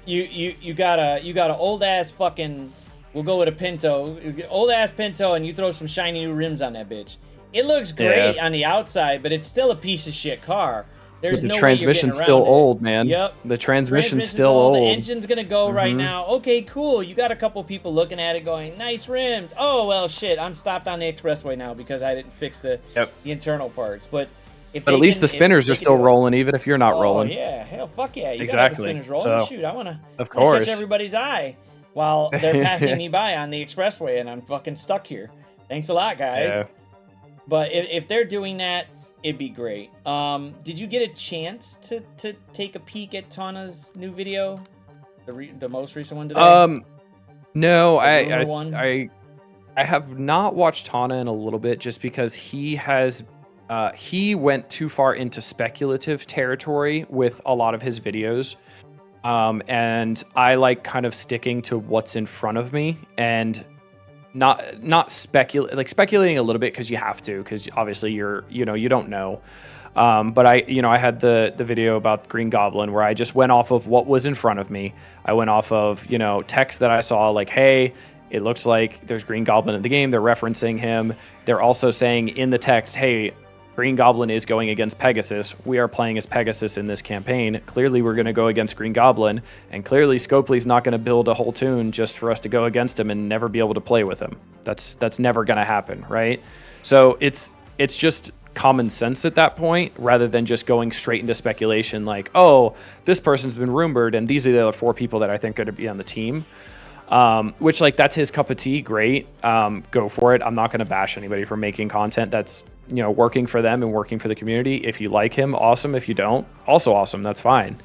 you got an old ass fucking, we'll go with a Pinto, old ass Pinto, and you throw some shiny new rims on that bitch. It looks great on the outside, but it's still a piece of shit car. There's the no transmission's way you're still getting around old, it. man. Yep. The transmission's still old. old. The engine's gonna go right now. Okay, cool. You got a couple people looking at it going, nice rims. Oh, well, shit. I'm stopped on the expressway now because I didn't fix the internal parts. But at least the spinners are still rolling, even if you're not rolling. Oh, yeah. Hell, fuck yeah. You Exactly. got the spinners rolling. So, Shoot, I want to catch everybody's eye while they're passing me by on the expressway and I'm fucking stuck here. Thanks a lot, guys. Yeah. But if they're doing that, it'd be great. Did you get a chance to take a peek at Tana's new video, the most recent one today? No, I have not watched Tana in a little bit just because he went too far into speculative territory with a lot of his videos. And I like kind of sticking to what's in front of me and not speculating a little bit because you have to, because obviously you don't know. But I had the video about Green Goblin where I just went off of what was in front of me. I went off of, text that I saw like, hey, it looks like there's Green Goblin in the game. They're referencing him. They're also saying in the text, hey, Green Goblin is going against Pegasus. We are playing as Pegasus in this campaign. Clearly, we're going to go against Green Goblin, and clearly Scopely's not going to build a whole tune just for us to go against him and never be able to play with him. That's never going to happen, right? So it's just common sense at that point, rather than just going straight into speculation like, oh, this person's been rumored, and these are the other 4 people that I think are going to be on the team. Which, like, that's his cup of tea. Great. Go for it. I'm not going to bash anybody for making content that's working for them and working for the community. If you like him, awesome. If you don't, also awesome. That's fine.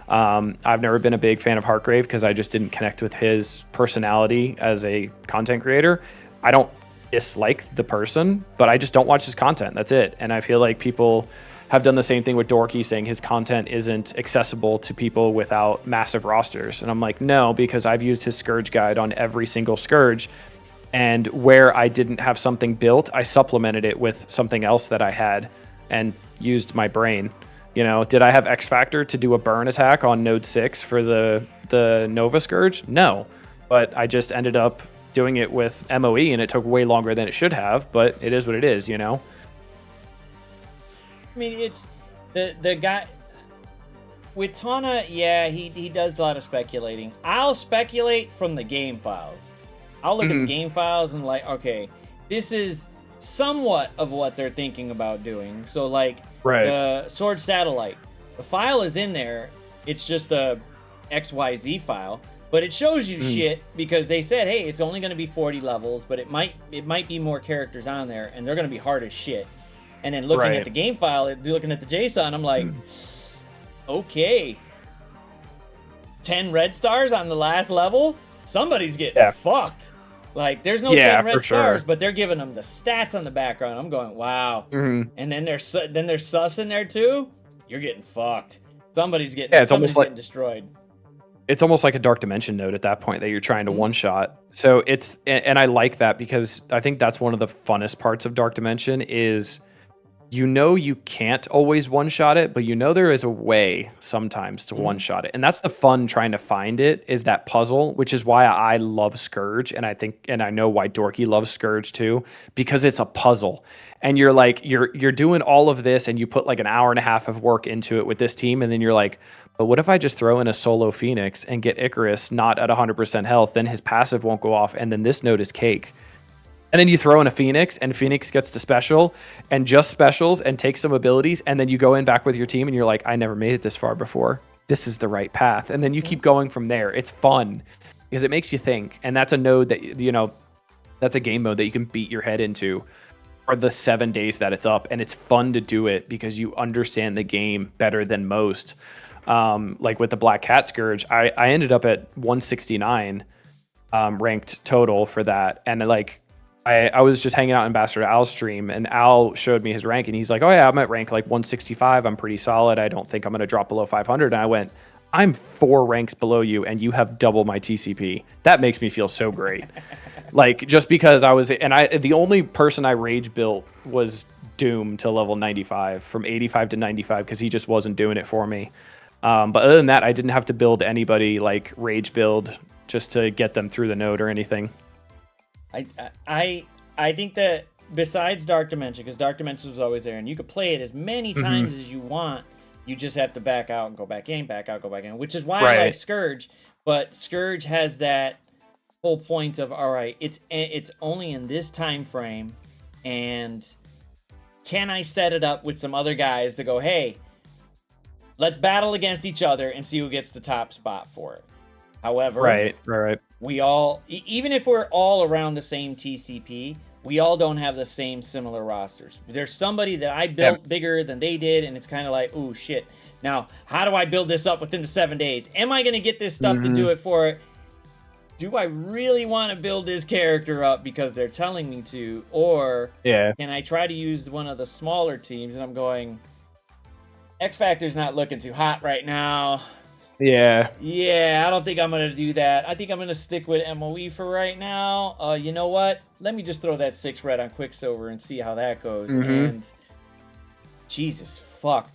I've never been a big fan of Heartgrave because I just didn't connect with his personality as a content creator. I don't dislike the person, but I just don't watch his content. That's it. And I feel like people have done the same thing with Dorky, saying his content isn't accessible to people without massive rosters. And I'm like, no, because I've used his Scourge guide on every single Scourge. And where I didn't have something built, I supplemented it with something else that I had and used my brain. Did I have X Factor to do a burn attack on node 6 for the Nova Scourge? No, but I just ended up doing it with MOE, and it took way longer than it should have, but it is what it is, I mean, it's the guy with Tana. Yeah, he does a lot of speculating. I'll speculate from the game files. I'll look at the game files and like, okay, this is somewhat of what they're thinking about doing. So like the Sword Satellite, the file is in there. It's just a XYZ file, but it shows you shit because they said, hey, it's only going to be 40 levels, but it might be more characters on there, and they're going to be hard as shit. And then looking at the game file, looking at the JSON, I'm like, okay, 10 red stars on the last level? Somebody's getting fucked. Like, there's no 10 red stars, but they're giving them the stats on the background. I'm going, wow. And then there's sus in there too. You're getting fucked. Somebody's getting getting destroyed. It's almost like a Dark Dimension node at that point that you're trying to one shot. So and I like that because I think that's one of the funnest parts of Dark Dimension is you can't always one-shot it, but there is a way sometimes to one-shot it. And that's the fun trying to find it, is that puzzle, which is why I love Scourge. And I know why Dorky loves Scourge too, because it's a puzzle. And you're like, you're doing all of this and you put like an hour and a half of work into it with this team. And then you're like, but what if I just throw in a solo Phoenix and get Icarus not at 100% health? Then his passive won't go off. And then this node is cake. And then you throw in a Phoenix, and Phoenix gets to special, and just specials, and takes some abilities, and then you go in back with your team, and you're like, I never made it this far before. This is the right path. And then you keep going from there. It's fun, because it makes you think. And that's a node that, that's a game mode that you can beat your head into for the 7 days that it's up. And it's fun to do it, because you understand the game better than most. like with the Black Cat Scourge, I ended up at 169 ranked total for that. And like, I was just hanging out in Ambassador Al's stream, and Al showed me his rank, and he's like, oh yeah, I'm at rank like 165. I'm pretty solid. I don't think I'm going to drop below 500. And I went, I'm 4 ranks below you, and you have double my TCP. That makes me feel so great. Like, just because the only person I rage built was Doom to level 95, from 85 to 95, because he just wasn't doing it for me. But other than that, I didn't have to build anybody like rage build just to get them through the node or anything. I think that besides Dark Dimension, because Dark Dimension was always there, and you could play it as many times as you want. You just have to back out and go back in, back out, go back in, which is why I like Scourge. But Scourge has that whole point of, all right, it's only in this time frame, and can I set it up with some other guys to go, hey, let's battle against each other and see who gets the top spot for it. However, right. We all, even if we're all around the same TCP, we all don't have the same similar rosters. There's somebody that I built bigger than they did, and it's kind of like, oh shit. Now, how do I build this up within the 7 days? Am I going to get this stuff to do it for it? Do I really want to build this character up because they're telling me to? Or can I try to use one of the smaller teams? And I'm going, X Factor's not looking too hot right now. Yeah, I don't think I'm going to do that. I think I'm going to stick with MOE for right now. You know what? Let me just throw that 6 red on Quicksilver and see how that goes. And Jesus fuck.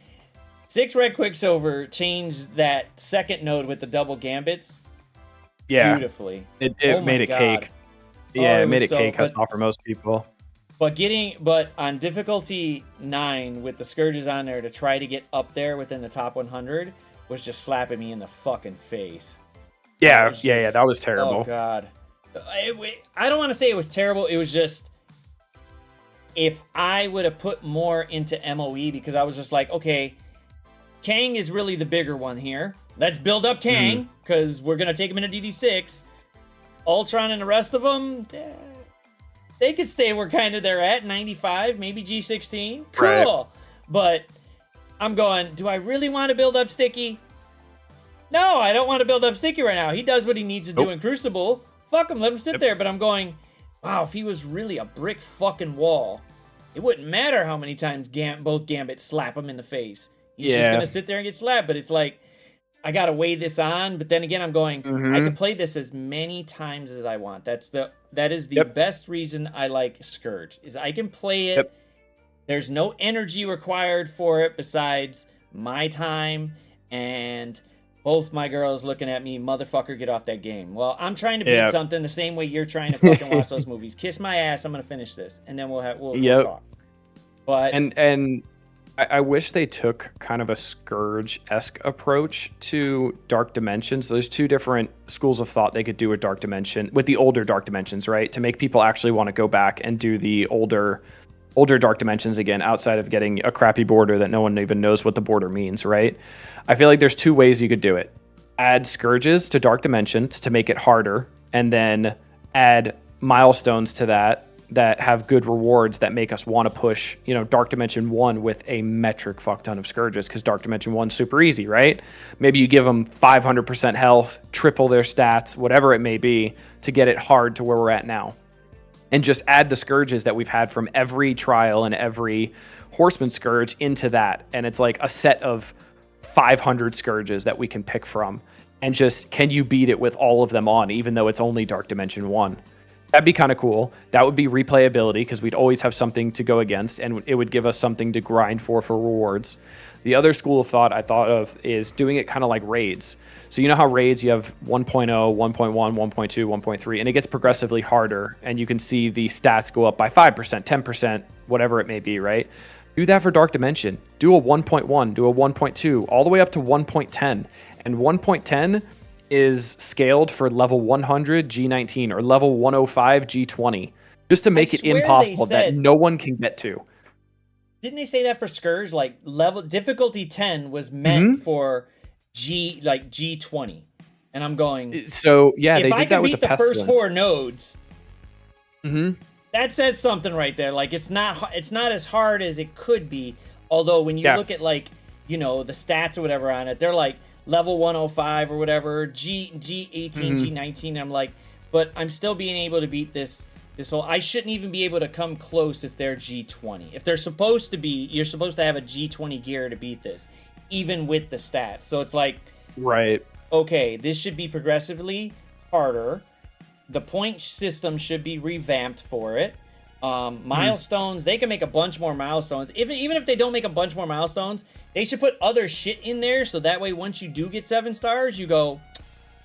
6 red Quicksilver changed that second node with the double gambits beautifully. It made it cake. Yeah, it made it cake for most people. But on difficulty 9 with the Scourges on there to try to get up there within the top 100 was just slapping me in the fucking face. Yeah, that was terrible. Oh, God. I don't want to say it was terrible. It was just, if I would have put more into MOE, because I was just like, okay, Kang is really the bigger one here. Let's build up Kang, because we're going to take him into DD6. Ultron and the rest of them, they could stay where kind of they're at, 95, maybe G16. Cool. Right. But I'm going, do I really want to build up Sticky? No, I don't want to build up Sticky right now. He does what he needs to do in Crucible. Fuck him, let him sit there. But I'm going, wow, if he was really a brick fucking wall, it wouldn't matter how many times both Gambits slap him in the face. He's just going to sit there and get slapped. But it's like, I got to weigh this on. But then again, I'm going, I can play this as many times as I want. That is the best reason I like Scourge, is I can play it. There's no energy required for it besides my time, and both my girls looking at me, motherfucker, get off that game. Well, I'm trying to beat something the same way you're trying to fucking watch those movies. Kiss my ass, I'm going to finish this, and then we'll talk. But and I wish they took kind of a Scourge-esque approach to Dark Dimensions. There's 2 different schools of thought they could do with Dark Dimension, with the older Dark Dimensions, right? To make people actually want to go back and do the older Dark Dimensions again, outside of getting a crappy border that no one even knows what the border means, right? I feel like there's 2 ways you could do it. Add Scourges to Dark Dimensions to make it harder, and then add milestones to that have good rewards that make us want to push, Dark Dimension 1 with a metric fuck ton of Scourges, because Dark Dimension 1's super easy, right? Maybe you give them 500% health, triple their stats, whatever it may be, to get it hard to where we're at now. And just add the Scourges that we've had from every trial and every Horseman Scourge into that. And it's like a set of 500 Scourges that we can pick from. And just, can you beat it with all of them on, even though it's only Dark Dimension 1? That'd be kind of cool. That would be replayability, because we'd always have something to go against, and it would give us something to grind for rewards. The other school of thought I thought of is doing it kind of like raids. So you know how raids, you have 1.0, 1.1, 1.2, 1.3, and it gets progressively harder, and you can see the stats go up by 5%, 10%, whatever it may be, right? Do that for Dark Dimension. Do a 1.1, do a 1.2, all the way up to 1.10. And 1.10 is scaled for level 100 G19 or level 105 G20, just to make it impossible that no one can get to. Didn't they say that for Scourge? Like, level difficulty 10 was meant for G20. And I'm going, so yeah, they did that with the first 4 nodes. That says something right there. Like, it's not as hard as it could be. Although when you look at like you know, the stats or whatever on it. They're like level 105 or whatever, G18, G19. I'm like, but I'm still being able to beat this whole. I shouldn't even be able to come close if they're G20. If they're supposed to be, you're supposed to have a G20 gear to beat this, even with the stats. So it's like, right. Okay, this should be progressively harder. The point system should be revamped for it. Milestones, they can make a bunch more milestones. Even if they don't make a bunch more milestones, they should put other shit in there so that way once you do get 7 stars, you go,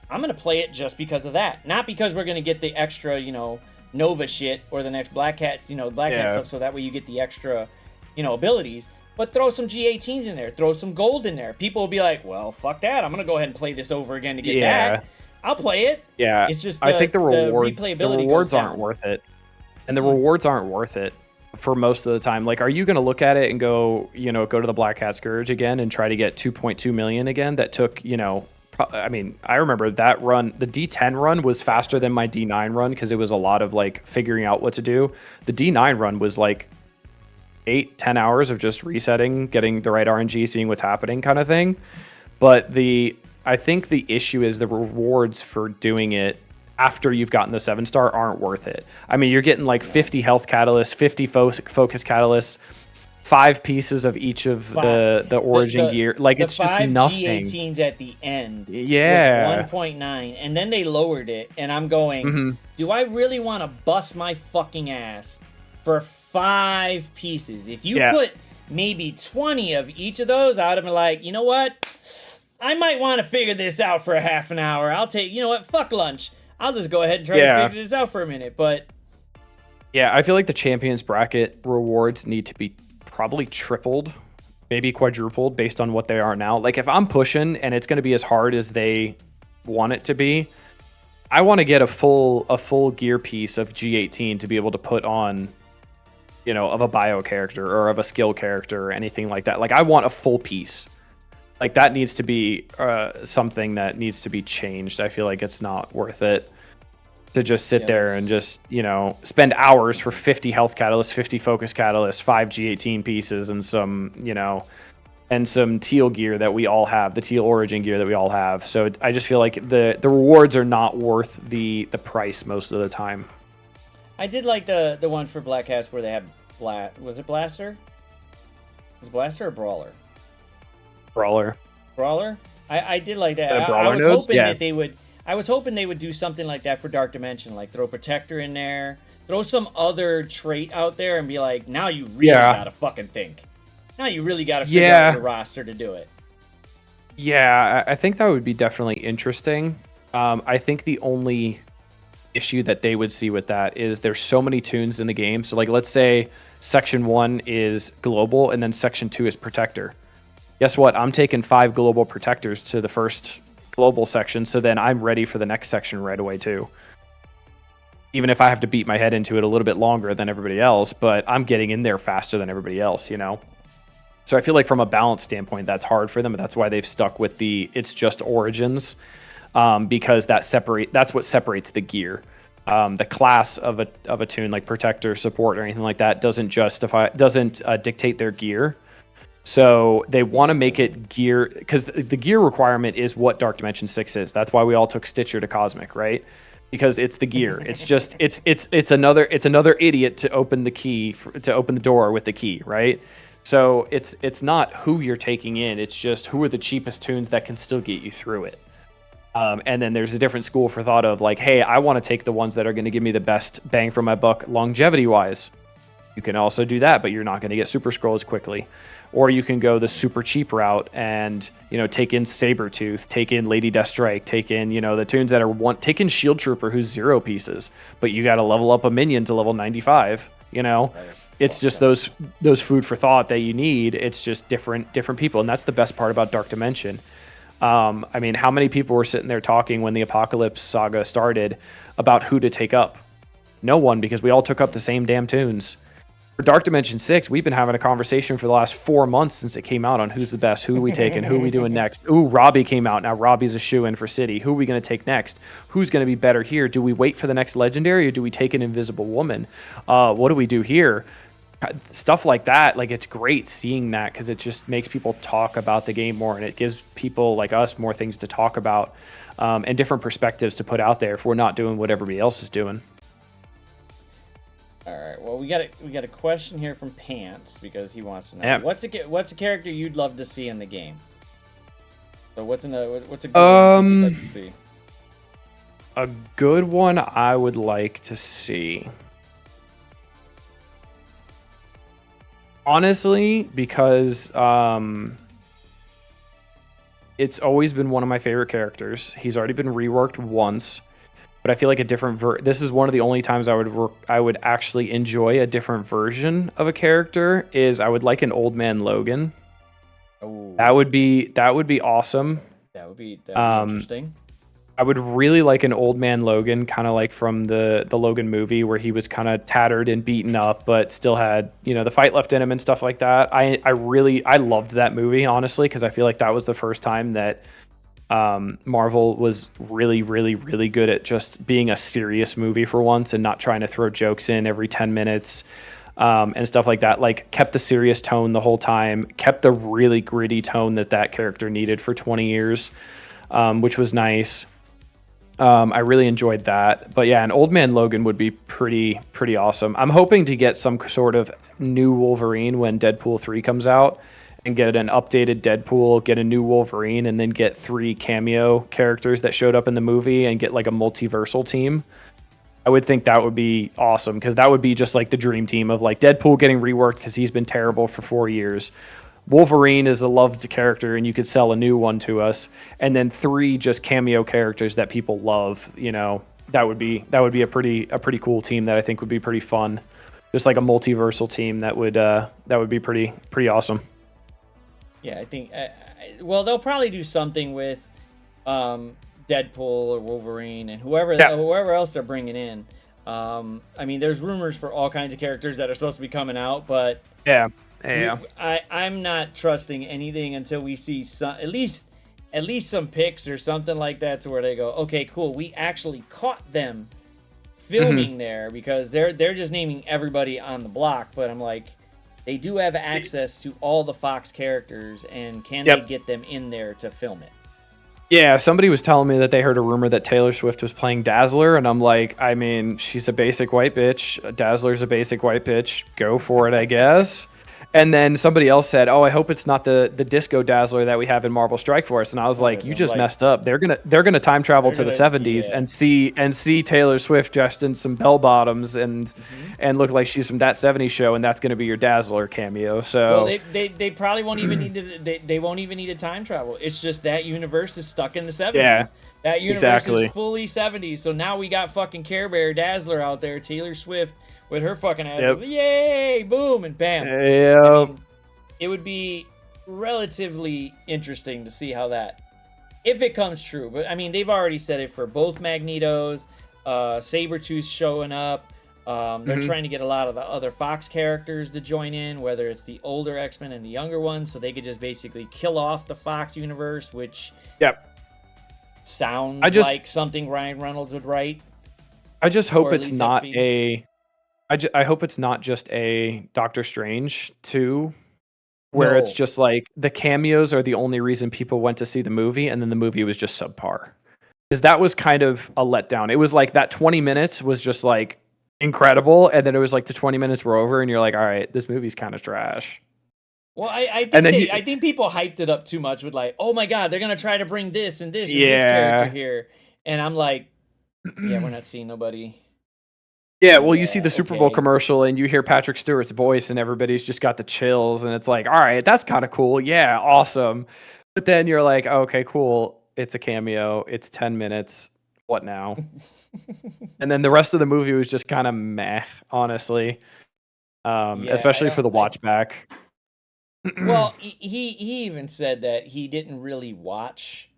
I'm going to play it just because of that. Not because we're going to get the extra, you know, Nova shit or the next Black Hat, you know, Black Hat stuff, so that way you get the extra, you know, abilities. But throw some G18s in there. Throw some gold in there. People will be like, well, fuck that. I'm going to go ahead and play this over again to get that. I'll play it. Yeah. It's just I think the rewards replayability aren't worth it. And the rewards aren't worth it for most of the time. Like, are you going to look at it and go, you know, go to the Black Hat Scourge again and try to get 2.2 million again? That took, you know, I mean, I remember that run, the D10 run was faster than my D9 run because it was a lot of like figuring out what to do. The D9 run was like 8-10 hours of just resetting, getting the right RNG, seeing what's happening kind of thing. But I think the issue is the rewards for doing it after you've gotten the 7-star aren't worth it. I mean, you're getting like 50 health catalysts, 50 focus catalysts, 5 pieces of each of the origin gear. Like, it's just nothing. The 5 G18s at the end was 1.9, and then they lowered it, and I'm going, do I really want to bust my fucking ass for 5 pieces? If you put maybe 20 of each of those, I would have been like, you know what? I might want to figure this out for a half an hour. I'll take, you know what? Fuck lunch. I'll just go ahead and try to figure this out for a minute. But yeah, I feel like the Champions Bracket rewards need to be probably tripled, maybe quadrupled based on what they are now. Like, if I'm pushing and it's going to be as hard as they want it to be, I want to get a full gear piece of G18 to be able to put on, you know, of a bio character or of a skill character or anything like that. Like, I want a full piece. Like, that needs to be something that needs to be changed. I feel like it's not worth it to just sit there and just, you know, spend hours for 50 health catalysts, 50 focus catalysts, 5 G18 pieces, and some, you know, and some teal gear that we all have, the teal origin gear that we all have. So I just feel like the rewards are not worth the price most of the time. I did like the one for Black Hats where they had was it Blaster? Was it Blaster or Brawler? Brawler? I did like that. I was hoping that they would. I was hoping they would do something like that for Dark Dimension, like throw Protector in there, throw some other trait out there, and be like, now you really gotta fucking think. Now you really gotta figure out your roster to do it. Yeah, I think that would be definitely interesting. I think the only issue that they would see with that is there's so many tunes in the game. So, like, let's say Section 1 is Global, and then Section 2 is Protector. Guess what? I'm taking 5 global protectors to the first global section, so then I'm ready for the next section right away too. Even if I have to beat my head into it a little bit longer than everybody else, but I'm getting in there faster than everybody else, you know? So I feel like from a balance standpoint, that's hard for them, but that's why they've stuck with it's just Origins, because that's what separates the gear. The class of a tune like Protector, Support, or anything like that doesn't dictate their gear. So they want to make it gear, because the gear requirement is what Dark Dimension 6 is. That's why we all took Stitcher to Cosmic, right? Because it's the gear. It's just it's another idiot to open the key to open the door with the key, right? So it's not who you're taking in. It's just who are the cheapest tunes that can still get you through it. And then there's a different school for thought of like, hey, I want to take the ones that are going to give me the best bang for my buck longevity wise. You can also do that, but you're not going to get Super Scroll as quickly. Or you can go the super cheap route and, you know, take in Sabretooth, take in Lady Deathstrike, take in, you know, the tunes that are take in Shield Trooper who's 0 pieces, but you got to level up a minion to level 95, you know? It's just those food for thought that you need. It's just different people, and that's the best part about Dark Dimension. I mean, how many people were sitting there talking when the Apocalypse saga started about who to take up? No one, because we all took up the same damn tunes. For Dark Dimension 6, we've been having a conversation for the last 4 months since it came out on who's the best, who are we taking, who are we doing next. Ooh, Robbie came out. Now Robbie's a shoo-in for City. Who are we going to take next? Who's going to be better here? Do we wait for the next Legendary, or do we take an Invisible Woman? What do we do here? stuff like that. Like, it's great seeing that because it just makes people talk about the game more, and it gives people like us more things to talk about, and different perspectives to put out there if we're not doing what everybody else is doing. All right. Well, we got a question here from Pants because he wants to know what's a character you'd love to see in the game. So what's a good one you'd like to see? A good one I would like to see. Honestly, because it's always been one of my favorite characters. He's already been reworked once, but I feel like a different this is one of the only times I would actually enjoy a different version of a character. Is I would like an Old Man Logan. Oh, that would be awesome. That would be interesting. I would really like an Old Man Logan, kind of like from the Logan movie, where he was kind of tattered and beaten up, but still had, you know, the fight left in him and stuff like that. I loved that movie, honestly, because I feel like that was the first time that Marvel was really, really, really good at just being a serious movie for once and not trying to throw jokes in every 10 minutes and stuff like that. Like, kept the serious tone the whole time, kept the really gritty tone that character needed for 20 years, which was nice. I really enjoyed that. But yeah, an Old Man Logan would be pretty awesome. I'm hoping to get some sort of new Wolverine when Deadpool 3 comes out, and get an updated Deadpool, get a new Wolverine, and then get 3 cameo characters that showed up in the movie and get like a multiversal team. I would think that would be awesome, because that would be just like the dream team of like Deadpool getting reworked because he's been terrible for 4 years. Wolverine is a loved character, and you could sell a new one to us, and then 3 just cameo characters that people love. You know, that would be a pretty cool team that I think would be pretty fun. Just like a multiversal team that would be pretty awesome. Yeah, I think. Well, they'll probably do something with Deadpool or Wolverine and whoever else they're bringing in. I mean, there's rumors for all kinds of characters that are supposed to be coming out, but yeah. I'm not trusting anything until we see some, at least some pics or something like that, to where they go, okay, cool, we actually caught them filming there, because they're just naming everybody on the block. But I'm like, they do have access to all the Fox characters, and can they get them in there to film it? Yeah, somebody was telling me that they heard a rumor that Taylor Swift was playing Dazzler, and I'm like, I mean, she's a basic white bitch. Dazzler's a basic white bitch. Go for it, I guess. And then somebody else said, "Oh, I hope it's not the Disco Dazzler that we have in Marvel Strike Force." And I was like, "You just messed up. They're gonna time travel to the 70s and see Taylor Swift dressed in some bell bottoms and look like she's from that 70s show, and that's gonna be your Dazzler cameo." So well, they probably won't even need to. They won't even need a time travel. It's just that universe is stuck in the 70s. Yeah, that universe is fully 70s. So now we got fucking Care Bear Dazzler out there, Taylor Swift with her fucking ass. Yay! Boom and bam. I mean, it would be relatively interesting to see how that, if it comes true. But I mean, they've already said it for both Magnetos, Sabretooth showing up. They're trying to get a lot of the other Fox characters to join in, whether it's the older X-Men and the younger ones, so they could just basically kill off the Fox universe, which sounds like something Ryan Reynolds would write. I just hope it's not I hope it's not just a Doctor Strange 2, where it's just like the cameos are the only reason people went to see the movie, and then the movie was just subpar. Because that was kind of a letdown. It was like that 20 minutes was just like incredible, and then it was like the 20 minutes were over, and you're like, all right, this movie's kind of trash. Well, I think people hyped it up too much with like, oh my god, they're gonna try to bring this and this and this character here, and I'm like, yeah, we're not seeing nobody. Yeah, well, you see the Super Bowl commercial and you hear Patrick Stewart's voice and everybody's just got the chills, and it's like, all right, that's kind of cool. Yeah, awesome. But then you're like, oh, okay, cool. It's a cameo. It's 10 minutes. What now? And then the rest of the movie was just kind of meh, honestly. Especially for the watch back. Well, he even said that he didn't really watch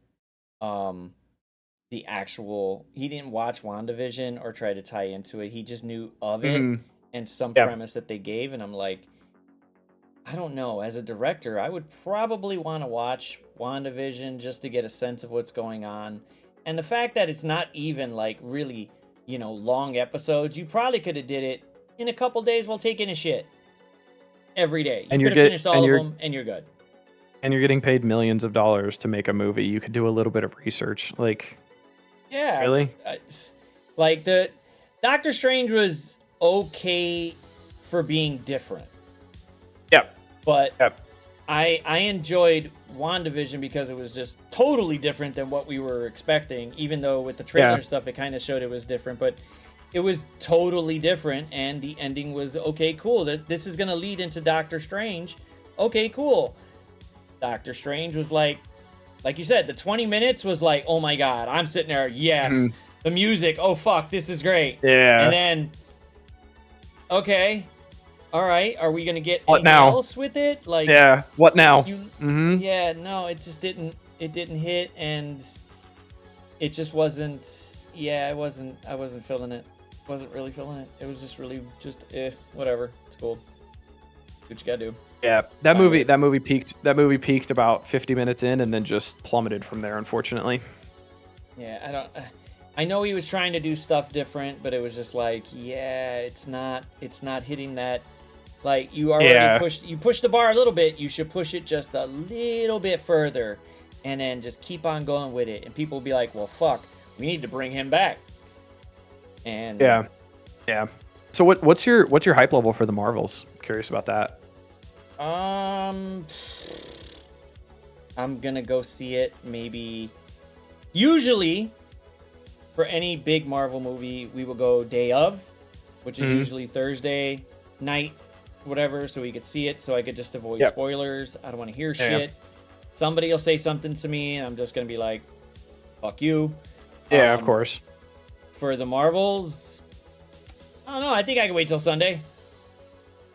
he didn't watch WandaVision or try to tie into it. He just knew of it and some premise that they gave, and I'm like, I don't know. As a director, I would probably want to watch WandaVision just to get a sense of what's going on. And the fact that it's not even like really, long episodes, you probably could have did it in a couple days while taking a shit. every day. You could have finished all of them, and you're good. And you're getting paid millions of dollars to make a movie. You could do a little bit of research. Like, yeah, really? Like the Doctor Strange was okay for being different. Yep. But I enjoyed WandaVision because it was just totally different than what we were expecting. Even though with the trailer stuff, it kind of showed it was different, but it was totally different. And the ending was okay, cool. That this is gonna lead into Doctor Strange. Okay, cool. Doctor Strange was like you said, the 20 minutes was like, oh my god, I'm sitting there, yes. The music, oh fuck, this is great. Yeah. And then, okay, all right, are we gonna get anything else with it? Like, yeah, what now? Yeah, no, it just didn't hit, and it just wasn't. Yeah, I wasn't feeling it. Wasn't really feeling it. It was just really whatever. It's cool. Do what you gotta do. Yeah, that movie peaked about 50 minutes in and then just plummeted from there, unfortunately. Yeah, I know he was trying to do stuff different, but it was just like, yeah, it's not hitting that. Like, you already pushed the bar a little bit, you should push it just a little bit further and then just keep on going with it. And people will be like, well, fuck, we need to bring him back. And yeah. So what's your hype level for the Marvels? Curious about that. I'm gonna go see it maybe. Usually, for any big Marvel movie, we will go day of, which is usually Thursday night, whatever, so we could see it, so I could just avoid spoilers. I don't want to hear shit. Somebody will say something to me, and I'm just gonna be like, fuck you. Yeah, of course. For the Marvels, I don't know. I think I can wait till Sunday.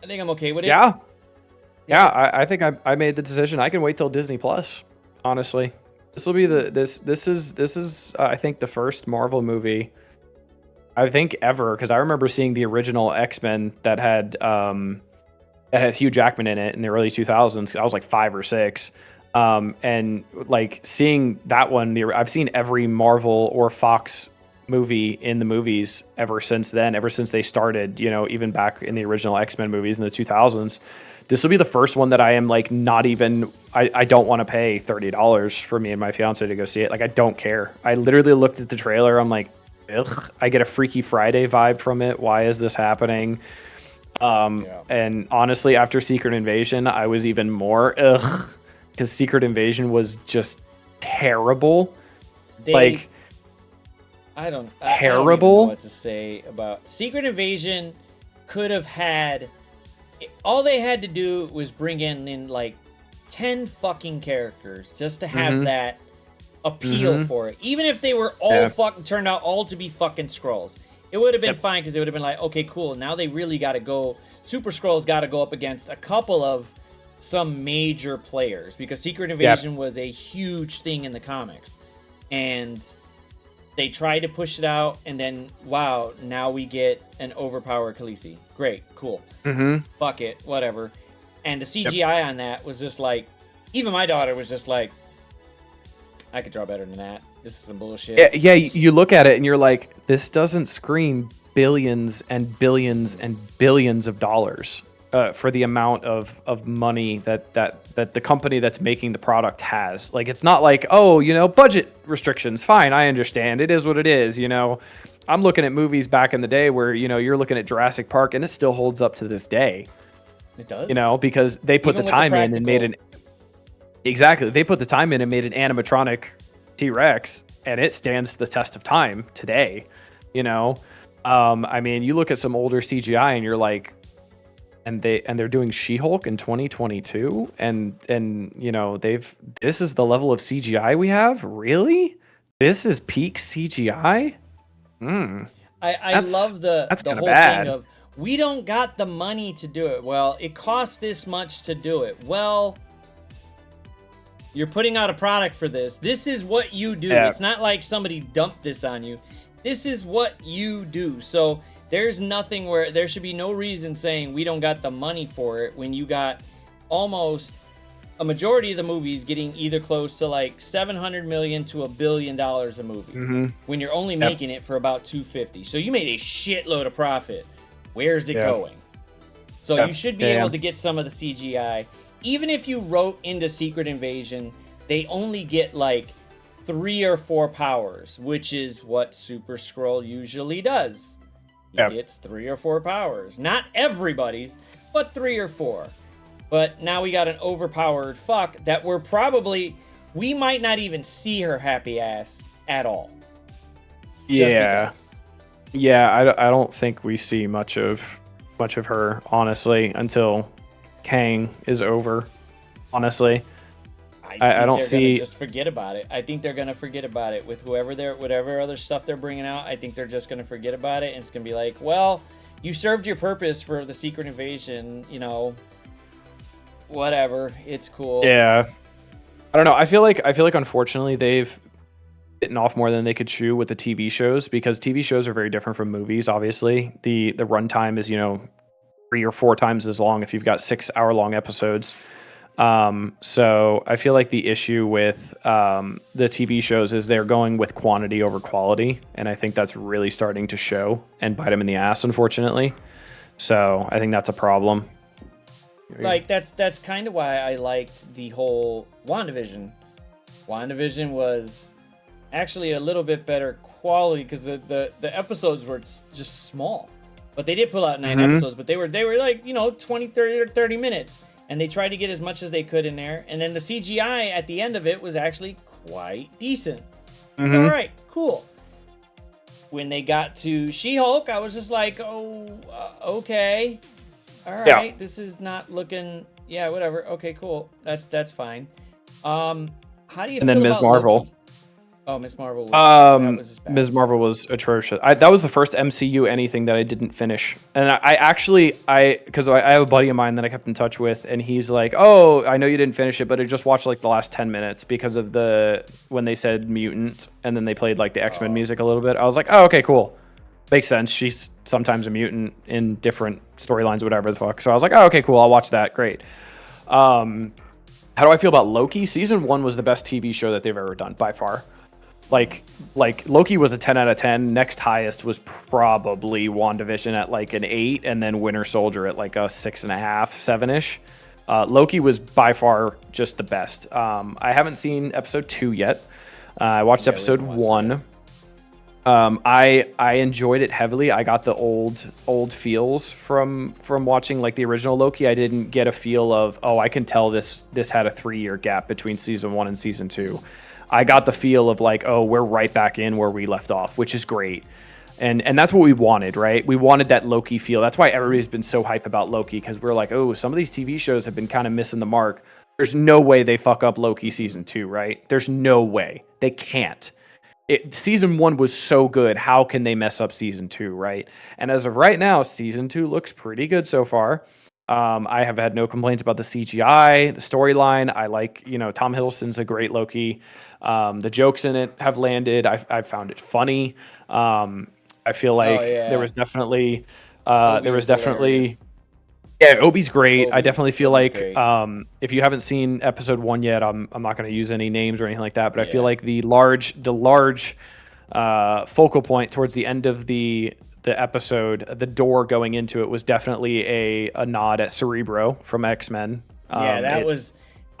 I think I'm okay with it. Yeah, I think I made the decision. I can wait till Disney Plus. Honestly, this will be this is I think the first Marvel movie I think ever, because I remember seeing the original X-Men that had Hugh Jackman in it in the early 2000s. I was like 5 or 6, and like seeing that one. I've seen every Marvel or Fox movie in the movies ever since then. Ever since they started, even back in the original X-Men movies in the 2000s. This will be the first one that I am like not even. I don't want to pay $30 for me and my fiance to go see it. Like, I don't care. I literally looked at the trailer. I'm like, ugh. I get a Freaky Friday vibe from it. Why is this happening? And honestly, after Secret Invasion, I was even more ugh, because Secret Invasion was just terrible. I don't even know what to say about Secret Invasion. Could have had. All they had to do was bring in like 10 fucking characters just to have that appeal for it. Even if they were all fucking turned out all to be fucking Skrulls, it would have been fine, because it would have been like, okay, cool. Now they really got to go. Super Skrulls got to go up against a couple of some major players, because Secret Invasion was a huge thing in the comics, and they tried to push it out, and then wow, now we get an overpowered Khaleesi. Great, cool. Fuck it, whatever. And the CGI on that was just like, even my daughter was just like, I could draw better than that. This is some bullshit. Yeah, you look at it and you're like, this doesn't scream billions and billions and billions of dollars for the amount of money that the company that's making the product has. Like, it's not like, oh, budget restrictions. Fine, I understand. It is what it is, I'm looking at movies back in the day where, you're looking at Jurassic Park and it still holds up to this day. It does. Because they put the time in and made they put the time in and made an animatronic T-Rex, and it stands the test of time today. I mean, you look at some older CGI and you're like, and they're doing She-Hulk in 2022, and this is the level of CGI we have? Really? This is peak CGI? I love the whole thing of, we don't got the money to do it. Well, it costs this much to do it. Well, you're putting out a product for this. This is what you do. It's not like somebody dumped this on you. This is what you do. So there's nothing where there should be no reason saying we don't got the money for it, when you got almost a majority of the movies getting either close to like $700 million to $1 billion a movie, when you're only making it for about $250. So you made a shitload of profit. Where's it going? So you should be able to get some of the CGI. Even if you wrote into Secret Invasion, they only get like 3 or 4 powers, which is what Super Skrull usually does. He gets 3 or 4 powers. Not everybody's, but 3 or 4. But now we got an overpowered fuck that we might not even see her happy ass at all. Yeah. Yeah, I don't think we see much of her, honestly, until Kang is over. Honestly, I don't see. Just forget about it. I think they're gonna forget about it with whatever other stuff they're bringing out. I think they're just gonna forget about it, and it's gonna be like, well, you served your purpose for the Secret Invasion. You know, whatever. It's cool. Yeah, I don't know. I feel like unfortunately they've bitten off more than they could chew with the TV shows, because TV shows are very different from movies. Obviously, the runtime is 3 or 4 times as long if you've got 6-hour-long episodes. So I feel like the issue with the TV shows is they're going with quantity over quality, and I think that's really starting to show and bite them in the ass, unfortunately. So I think that's a problem. Like that's kind of why I liked the whole WandaVision. WandaVision was actually a little bit better quality because the episodes were just small, but they did pull out 9 episodes, but they were like 20, 30 or 30 minutes, and they tried to get as much as they could in there. And then the CGI at the end of it was actually quite decent. It's all right, cool. When they got to She-Hulk, I was just like, okay, all right, this is not looking, whatever, okay, cool, that's fine. How do you feel then Ms. about Marvel? Loki? Oh, Ms. Marvel was bad. Ms. Marvel was atrocious. That was the first MCU anything that I didn't finish. And because I have a buddy of mine that I kept in touch with, and he's like, oh, I know you didn't finish it, but I just watched like the last 10 minutes because of when they said mutant, and then they played like the X-Men music a little bit. I was like, oh, okay, cool. Makes sense. She's sometimes a mutant in different storylines, whatever the fuck. So I was like, oh, okay, cool. I'll watch that. Great. How do I feel about Loki? Season 1 was the best TV show that they've ever done by far. Like Loki was a 10 out of 10. Next highest was probably WandaVision at like an 8, and then Winter Soldier at like a 6.5, 7-ish. Loki was by far just the best. I haven't seen episode 2 yet. I watched episode 1. I enjoyed it heavily. I got the old feels from watching like the original Loki. I didn't get a feel of, I can tell this had a 3-year gap between season 1 and season 2. I got the feel of like, we're right back in where we left off, which is great. And that's what we wanted, right? We wanted that Loki feel. That's why everybody's been so hype about Loki, because we're like, some of these TV shows have been kind of missing the mark. There's no way they fuck up Loki season 2, right? There's no way. They can't. Season 1 was so good. How can they mess up season 2, right? And as of right now, season 2 looks pretty good so far. I have had no complaints about the CGI, the storyline. I like, Tom Hiddleston's a great Loki. The jokes in it have landed. I found it funny. I feel like there was definitely, Obi's great. I definitely feel like if you haven't seen episode 1 yet, I'm not going to use any names or anything like that, but I feel like the large focal point towards the end of the episode, the door going into it, was definitely a nod at Cerebro from X-Men.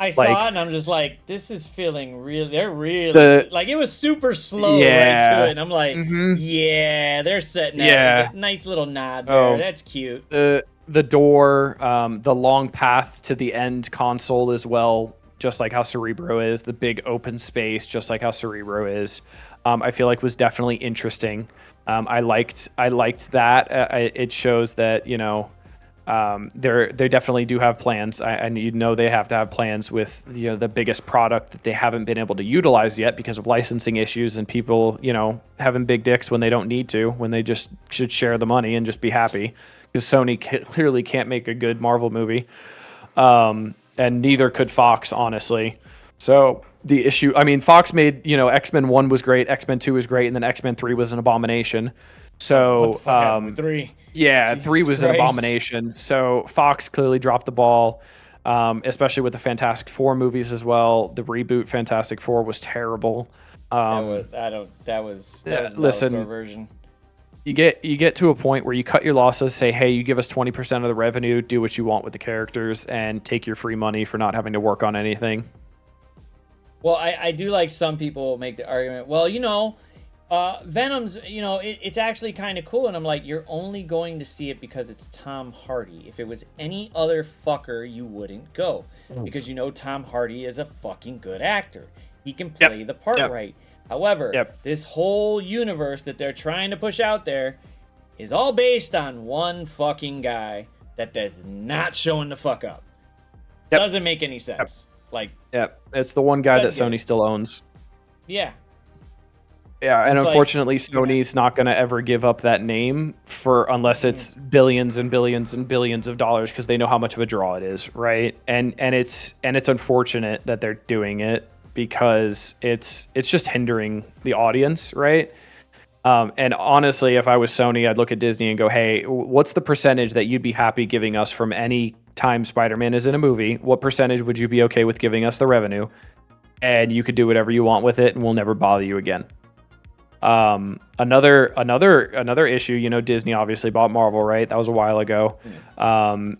I saw it and I'm just like, this is feeling real. They're really like, it was super slow right to it. And I'm like, they're setting that nice little nod there. That's cute. The door, the long path to the end console as well, just like how Cerebro is. The big open space, just like how Cerebro is. I feel like was definitely interesting. I liked that. It shows that they definitely do have plans, and they have to have plans with the biggest product that they haven't been able to utilize yet because of licensing issues and people having big dicks when they don't need to, when they just should share the money and just be happy, because Sony clearly can't make a good Marvel movie, and neither could Fox, honestly. So the issue, Fox made X-Men 1 was great, X-Men 2 was great, and then X-Men 3 was an abomination. So what the fuck happened with 3? Yeah, Jesus 3 was Christ. an abomination. So Fox clearly dropped the ball, especially with the Fantastic Four movies as well. The reboot Fantastic Four was terrible. That was listen, dinosaur version. you get to a point where you cut your losses, say, hey, you give us 20% of the revenue, do what you want with the characters, and take your free money for not having to work on anything. Well, I do like some people make the argument, well, Venom's, it's actually kind of cool. And I'm like, you're only going to see it because it's Tom Hardy. If it was any other fucker, you wouldn't go. Because Tom Hardy is a fucking good actor. He can play the part right. However, this whole universe that they're trying to push out there is all based on one fucking guy that does not showing the fuck up. Doesn't make any sense. It's the one guy that Sony still owns. Yeah, and unfortunately, Sony's not going to ever give up that name unless it's billions and billions and billions of dollars, because they know how much of a draw it is, right? And it's unfortunate that they're doing it, because it's just hindering the audience, right? And honestly, if I was Sony, I'd look at Disney and go, hey, what's the percentage that you'd be happy giving us from any time Spider-Man is in a movie? What percentage would you be okay with giving us the revenue? And you could do whatever you want with it, and we'll never bother you again. Another issue, Disney obviously bought Marvel, right? That was a while ago.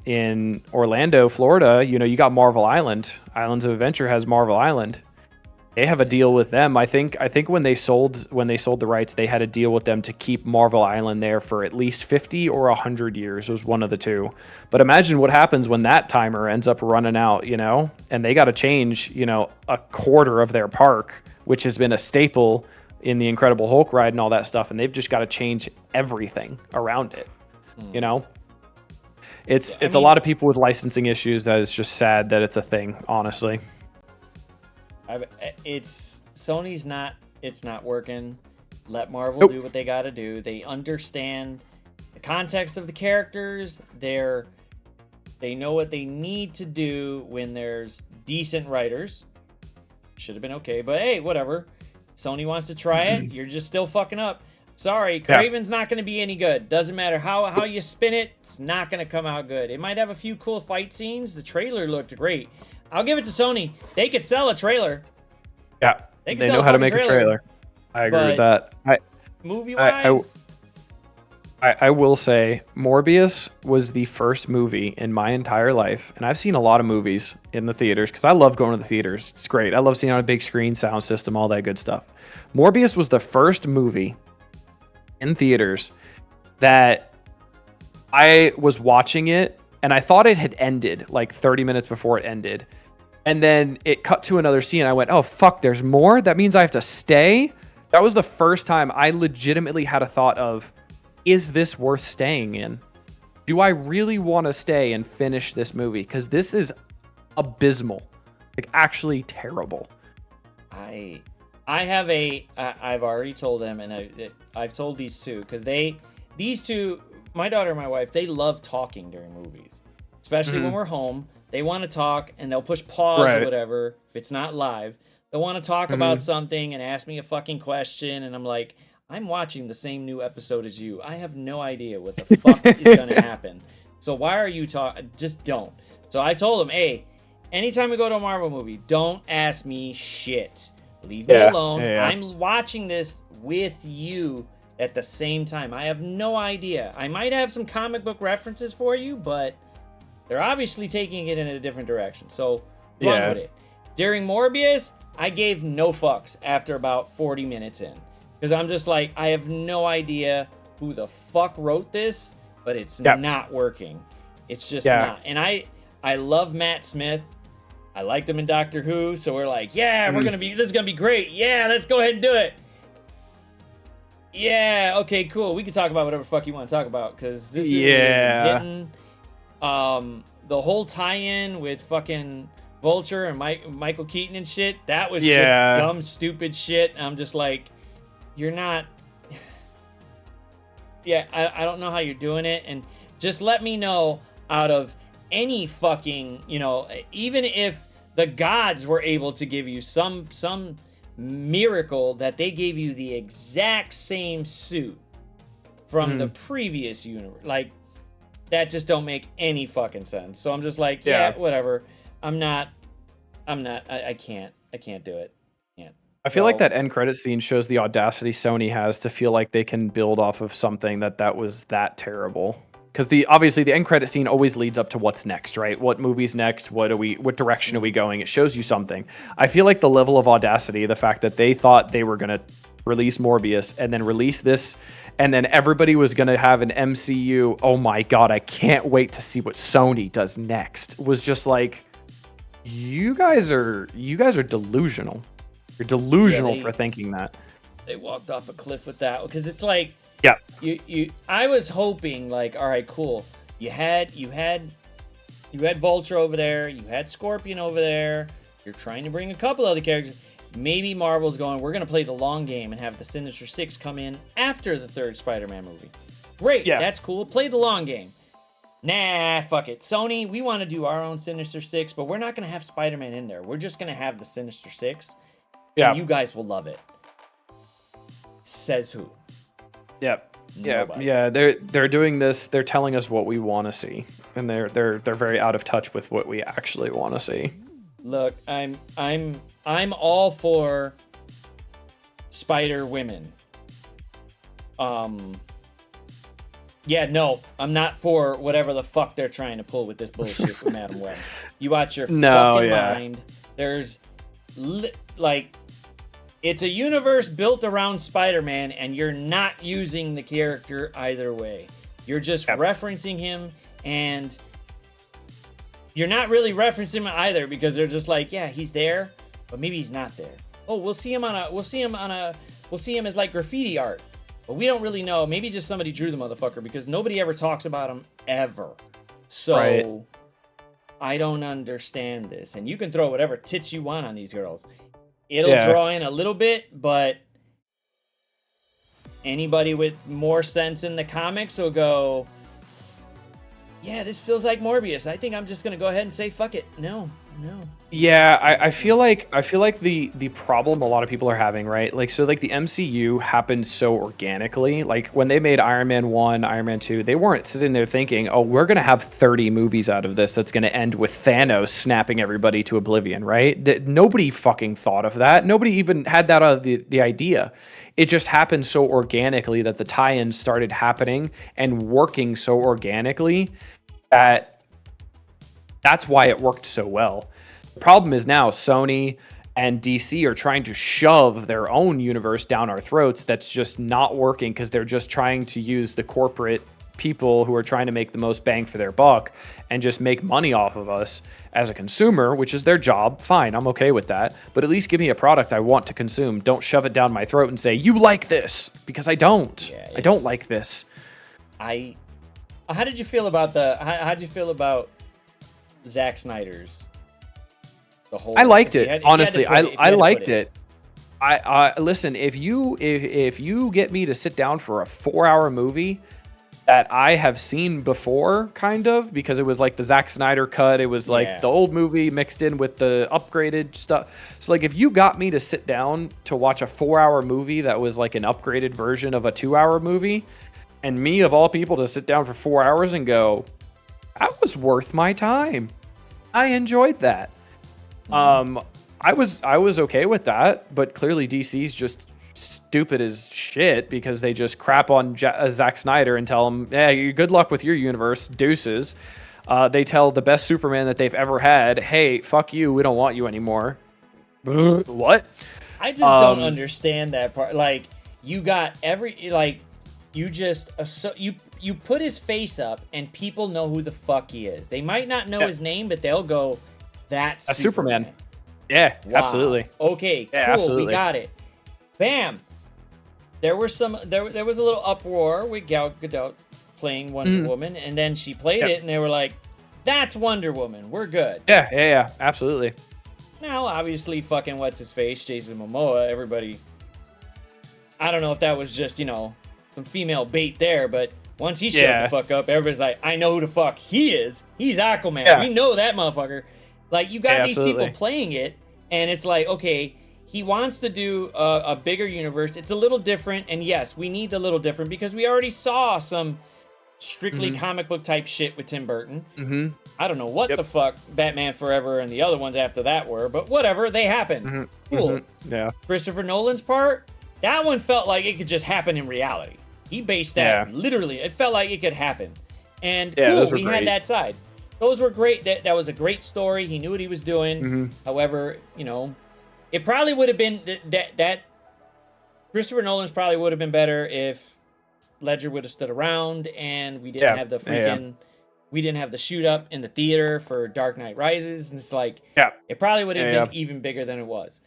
In Orlando, Florida, you got Marvel Island. Islands of Adventure has Marvel Island. They have a deal with them. I think when they sold the rights, they had a deal with them to keep Marvel Island there for at least 50 or 100 years. It was one of the two. But imagine what happens when that timer ends up running out, and they got to change, a quarter of their park, which has been a staple in the Incredible Hulk ride and all that stuff, and they've just got to change everything around it. It's a lot of people with licensing issues that it's just sad that it's a thing, honestly. Sony's not working. Let Marvel do what they got to do. They understand the context of the characters. They know what they need to do when there's decent writers. Should have been okay, but hey, whatever. Sony wants to try it. You're just still fucking up. Sorry, Kraven's not going to be any good. Doesn't matter how you spin it. It's not going to come out good. It might have a few cool fight scenes. The trailer looked great. I'll give it to Sony. They could sell a trailer. Yeah, they know how to make a trailer. I agree with that. Movie-wise, I will say Morbius was the first movie in my entire life, and I've seen a lot of movies in the theaters because I love going to the theaters. It's great. I love seeing it on a big screen, sound system, all that good stuff. Morbius was the first movie in theaters that I was watching it, and I thought it had ended like 30 minutes before it ended. And then it cut to another scene. I went, oh, fuck, there's more? That means I have to stay? That was the first time I legitimately had a thought of, is this worth staying in? Do I really want to stay and finish this movie? Because this is abysmal. Like, actually terrible. I've already told them, and I've told these two, because these two, my daughter and my wife, they love talking during movies. Especially when we're home. They want to talk, and they'll push pause or whatever if it's not live. They'll want to talk about something and ask me a fucking question, and I'm like, I'm watching the same new episode as you. I have no idea what the fuck is going to happen. So why are you talking? Just don't. So I told them, hey, anytime we go to a Marvel movie, don't ask me shit. Leave me alone. I'm watching this with you at the same time. I have no idea. I might have some comic book references for you, but they're obviously taking it in a different direction. So run with it. During Morbius, I gave no fucks after about 40 minutes in. Because I'm just like, I have no idea who the fuck wrote this, but it's not working. It's just not. And I love Matt Smith. I liked him in Doctor Who, so we're like, yeah, this is gonna be great. Yeah, let's go ahead and do it. Yeah, okay, cool. We can talk about whatever fuck you want to talk about, because this is hitting. The whole tie-in with fucking Vulture and Michael Keaton and shit, that was just dumb, stupid shit. I'm just like, you're not. I don't know how you're doing it, and just let me know out of any fucking, even if the gods were able to give you some miracle that they gave you the exact same suit from the previous universe, like, that just don't make any fucking sense. So I'm just like, whatever. I can't do it. I feel like that end credit scene shows the audacity Sony has to feel like they can build off of something that was that terrible. Because obviously the end credit scene always leads up to what's next, right? What movie's next? What direction are we going? It shows you something. I feel like the level of audacity, the fact that they thought they were gonna release Morbius and then release this, and then everybody was gonna have an MCU. Oh my god, I can't wait to see what Sony does next. Was just like, you guys are delusional. You're delusional for thinking that. They walked off a cliff with that, because it's like, yeah, I was hoping, like, all right, cool. You had Vulture over there, you had Scorpion over there. You're trying to bring a couple other characters. Maybe Marvel's going, we're gonna play the long game and have the Sinister Six come in after the third Spider-Man movie. Great, that's cool. Play the long game. Nah, fuck it. Sony, we want to do our own Sinister Six, but we're not gonna have Spider-Man in there. We're just gonna have the Sinister Six. Yeah, and you guys will love it. Says who? Yep. Yeah. They're doing this. They're telling us what we want to see, and they're very out of touch with what we actually want to see. Look, I'm all for Spider Women. Yeah, no, I'm not for whatever the fuck they're trying to pull with this bullshit with Madam Web. You watch your fucking mind. There's like, it's a universe built around Spider-Man, and you're not using the character either way. You're just referencing him, and you're not really referencing him either, because they're just like, yeah, he's there, but maybe he's not there. Oh, we'll see him as like graffiti art, but we don't really know. Maybe just somebody drew the motherfucker, because nobody ever talks about him ever. So I don't understand this. And you can throw whatever tits you want on these girls. It'll draw in a little bit, but anybody with more sense in the comics will go, yeah, this feels like Morbius. I think I'm just going to go ahead and say, fuck it. No. Yeah, I feel like the problem a lot of people are having, right? Like, so like the MCU happened so organically. Like when they made Iron Man 1, Iron Man 2, they weren't sitting there thinking, oh, we're going to have 30 movies out of this that's going to end with Thanos snapping everybody to oblivion, right? Nobody fucking thought of that. Nobody even had that out of the idea. It just happened so organically that the tie-ins started happening and working so organically that that's why it worked so well. The problem is now Sony and DC are trying to shove their own universe down our throats. That's just not working, because they're just trying to use the corporate people who are trying to make the most bang for their buck and just make money off of us as a consumer, which is their job. Fine, I'm okay with that. But at least give me a product I want to consume. Don't shove it down my throat and say, you like this, because I don't. Yeah, I don't like this. How did you feel about Zack Snyder's I liked it. Honestly, I liked it. I listen, if you get me to sit down for a 4-hour movie that I have seen before, kind of, because it was like the Zack Snyder cut, it was like the old movie mixed in with the upgraded stuff. So like if you got me to sit down to watch a 4-hour movie that was like an upgraded version of a 2-hour movie, and me of all people to sit down for 4 hours and go, that was worth my time. I enjoyed that. I was okay with that, but clearly DC's just stupid as shit, because they just crap on Zack Snyder and tell him, yeah, good luck with your universe, deuces. They tell the best Superman that they've ever had, hey, fuck you, we don't want you anymore. What? I just don't understand that part. Like, you got you put his face up and people know who the fuck he is. They might not know his name, but they'll go, that's Superman. Yeah, wow. Absolutely. Okay, cool, absolutely. We got it. Bam. There was a little uproar with Gal Gadot playing Wonder Woman, and then she played it, and they were like, that's Wonder Woman. We're good. Yeah, absolutely. Now, obviously, fucking what's-his-face, Jason Momoa, everybody... I don't know if that was just, some female bait there, but once he showed the fuck up, everybody's like, I know who the fuck he is. He's Aquaman. Yeah. We know that motherfucker. Like, you got these people playing it, and it's like, okay, he wants to do a bigger universe. It's a little different, and yes, we need a little different, because we already saw some strictly comic book type shit with Tim Burton. Mm-hmm. I don't know what the fuck Batman Forever and the other ones after that were, but whatever, they happened. Cool. Yeah. Christopher Nolan's part, that one felt like it could just happen in reality. He based that literally. It felt like it could happen. And cool, we had that side. Those were great. That was a great story. He knew what he was doing. However, you know, it probably would have been that Christopher Nolan's probably would have been better if Ledger would have stood around and we didn't have the freaking we didn't have the shoot up in the theater for Dark Knight Rises. And it's like, it probably would have been even bigger than it was.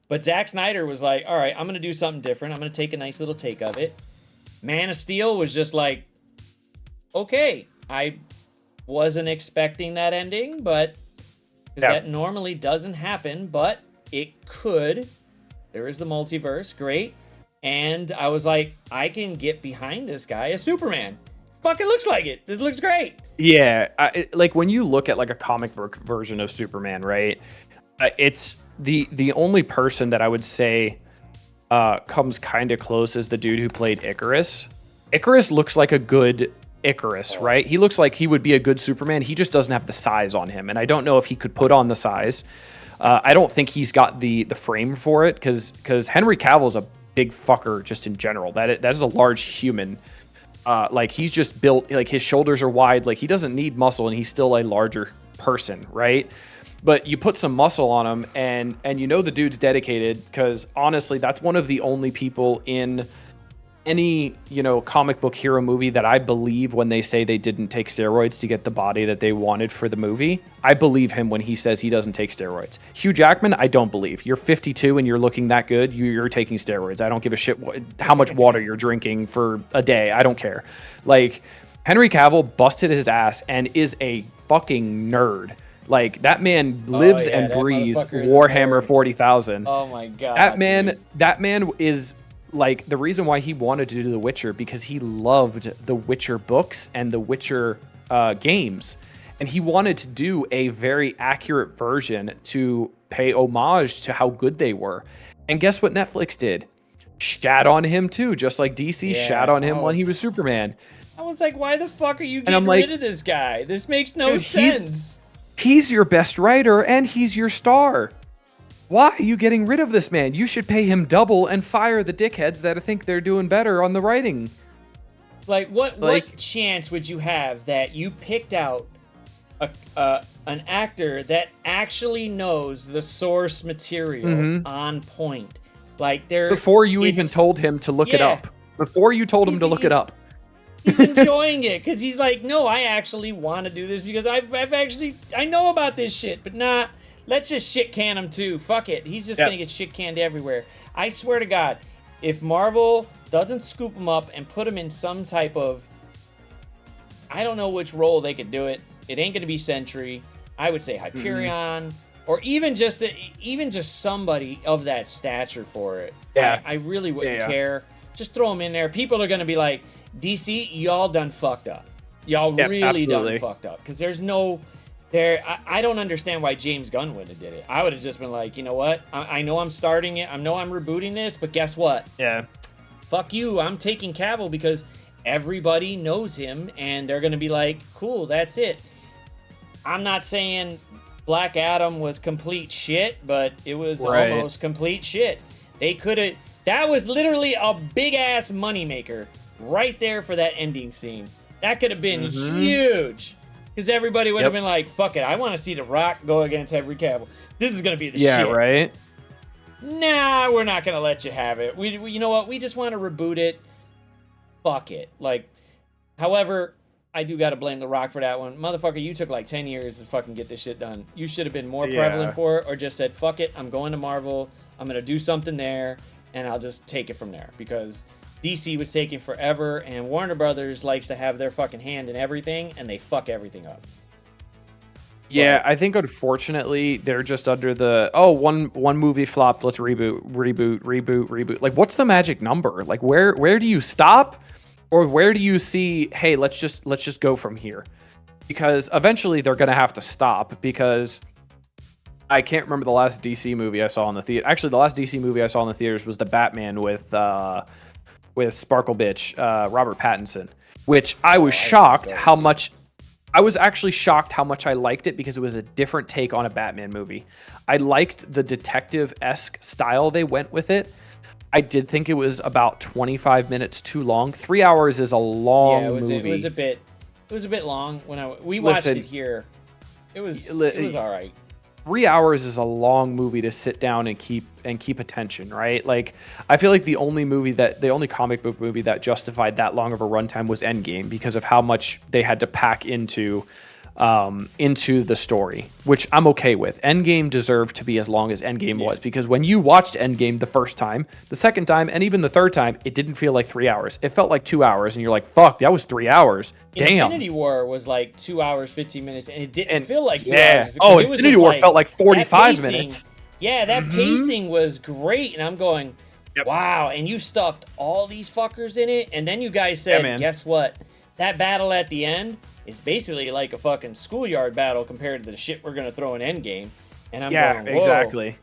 But Zack Snyder was like, all right, I'm going to do something different. I'm going to take a nice little take of it. Man of Steel was just like, okay, I wasn't expecting that ending, but that normally doesn't happen, but it could. There is the multiverse, great. And I was like, I can get behind this guy as Superman. Fucking looks like it. This looks great. Yeah, like when you look at like a comic book version of Superman, right? It's the only person that I would say comes kind of close is the dude who played Icarus. Icarus looks like a good Icarus, right? He looks like he would be a good Superman. He just doesn't have the size on him, and I don't know if he could put on the size. I don't think he's got the frame for it because Henry Cavill's a big fucker just in general. That is a large human. Like he's just built, like his shoulders are wide, like he doesn't need muscle and he's still a larger person, right? But you put some muscle on him and you know the dude's dedicated because honestly, that's one of the only people in any, you know, comic book hero movie that I believe when they say they didn't take steroids to get the body that they wanted for the movie. I believe him when he says he doesn't take steroids. Hugh Jackman, I don't believe. You're 52 and you're looking that good. You're taking steroids. I don't give a shit how much water you're drinking for a day. I don't care. Like, Henry Cavill busted his ass and is a fucking nerd. Like, that man lives and breathes Warhammer 40,000. Oh my god. That man is like the reason why he wanted to do The Witcher, because he loved the Witcher books and the Witcher games. And he wanted to do a very accurate version to pay homage to how good they were. And guess what Netflix did? Shat on him too, just like DC shat on him when he was Superman. I was like, why the fuck are you getting rid of this guy? This makes no sense. He's your best writer and he's your star. Why are you getting rid of this man? You should pay him double and fire the dickheads that think they're doing better on the writing. Like, what chance would you have that you picked out an actor that actually knows the source material on point? Like, before you even told him to look it up. Before you told him to look it up. He's enjoying it because he's like, no, I actually want to do this because I know about this shit, but nah. Let's just shit can him too. Fuck it. He's just gonna get shit canned everywhere. I swear to God, if Marvel doesn't scoop him up and put him in some type of, I don't know which role they could do it. It ain't gonna be Sentry. I would say Hyperion, or even just somebody of that stature for it. Yeah, I really wouldn't care. Just throw him in there. People are gonna be like, DC, y'all done fucked up. Y'all really done fucked up because there's no. I don't understand why James Gunn wouldn't have did it. I would have just been like, you know what? I know I'm starting it. I know I'm rebooting this, but guess what? Yeah. Fuck you. I'm taking Cavill because everybody knows him, and they're going to be like, cool, that's it. I'm not saying Black Adam was complete shit, but it was almost complete shit. They could have... That was literally a big-ass moneymaker right there for that ending scene. That could have been huge. Because everybody would have been like, fuck it, I want to see The Rock go against Henry Cavill. This is going to be the shit. Yeah, right? Nah, we're not going to let you have it. We, you know what? We just want to reboot it. Fuck it. Like, however, I do got to blame The Rock for that one. Motherfucker, you took like 10 years to fucking get this shit done. You should have been more prevalent for it, or just said, fuck it, I'm going to Marvel. I'm going to do something there, and I'll just take it from there. Because DC was taking forever, and Warner Brothers likes to have their fucking hand in everything, and they fuck everything up. Yeah, I think unfortunately they're just under the one movie flopped, let's reboot. Like, what's the magic number? Like, where do you stop, or where do you see? Hey, let's just go from here, because eventually they're gonna have to stop. Because I can't remember the last DC movie I saw in the theater. Actually, the last DC movie I saw in the theaters was the Batman with Sparkle Bitch, Robert Pattinson. which I was shocked how much. I was actually shocked how much I liked it because it was a different take on a Batman movie. I liked the detective-esque style they went with it. I did think it was about 25 minutes too long. 3 hours is a long movie. It was a bit long when we watched it here. It was all right. 3 hours is a long movie to sit down and keep attention, right? Like, I feel like the only comic book movie that justified that long of a runtime was Endgame because of how much they had to pack into the story, which I'm okay with. Endgame deserved to be as long as Endgame was, because when you watched Endgame the first time, the second time, and even the third time, it didn't feel like 3 hours. It felt like 2 hours, and you're like, fuck, that was 3 hours. Damn. Infinity War was like 2 hours, 15 minutes, and it didn't feel like 2 hours. Oh, Infinity War felt like 45 minutes. Yeah, that pacing was great, and I'm going, wow, and you stuffed all these fuckers in it, and then you guys said, guess what? That battle at the end is basically like a fucking schoolyard battle compared to the shit we're gonna throw in Endgame. And I'm going, whoa. Exactly.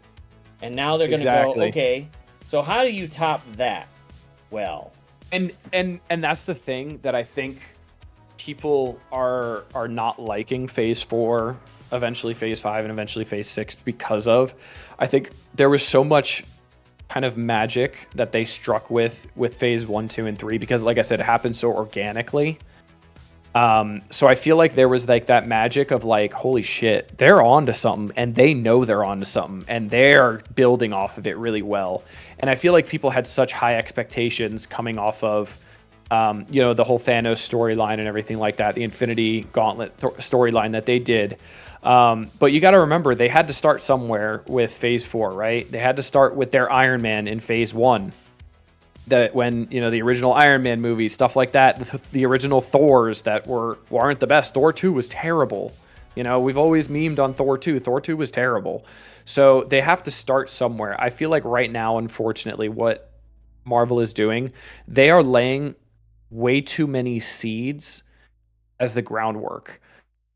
And now they're gonna go, okay, so how do you top that? Well, and that's the thing that I think people are not liking Phase 4, eventually Phase 5, and eventually Phase 6 because of. I think there was so much kind of magic that they struck with Phase 1, 2, and 3 because, like I said, it happened so organically. So I feel like there was like that magic of like, holy shit, they're on to something, and they know they're on to something, and they're building off of it really well. And I feel like people had such high expectations coming off of, the whole Thanos storyline and everything like that, the Infinity Gauntlet storyline that they did. But you got to remember, they had to start somewhere with Phase 4, right? They had to start with their Iron Man in Phase 1. That when, the original Iron Man movies, stuff like that, the original Thors that weren't the best. Thor 2 was terrible. We've always memed on Thor 2. Thor 2 was terrible. So they have to start somewhere. I feel like right now, unfortunately, what Marvel is doing, they are laying way too many seeds as the groundwork.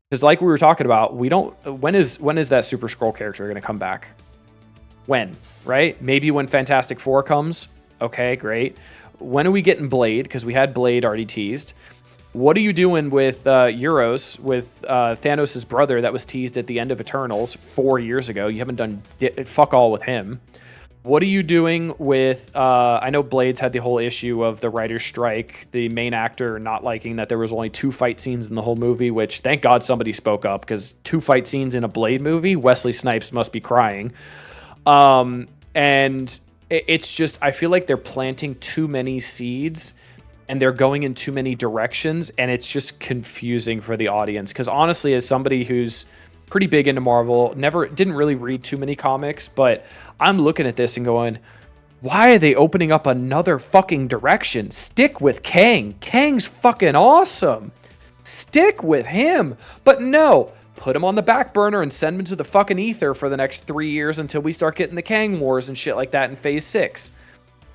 Because like we were talking about, when is that Super Skrull character going to come back? When, right? Maybe when Fantastic Four comes. Okay, great. When are we getting Blade? Because we had Blade already teased. What are you doing with Euros, with Thanos' brother that was teased at the end of Eternals 4 years ago? You haven't done fuck all with him. What are you doing with... I know Blade's had the whole issue of the writer's strike, the main actor not liking that there was only 2 fight scenes in the whole movie, which thank God somebody spoke up, because 2 fight scenes in a Blade movie, Wesley Snipes must be crying. And... it's just, I feel like they're planting too many seeds and they're going in too many directions, and it's just confusing for the audience. Because honestly, as somebody who's pretty big into Marvel, didn't really read too many comics, but I'm looking at this and going, why are they opening up another fucking direction? Stick with Kang. Kang's fucking awesome. Stick with him. But no, put him on the back burner and send him to the fucking ether for the next 3 years until we start getting the Kang Wars and shit like that in Phase 6.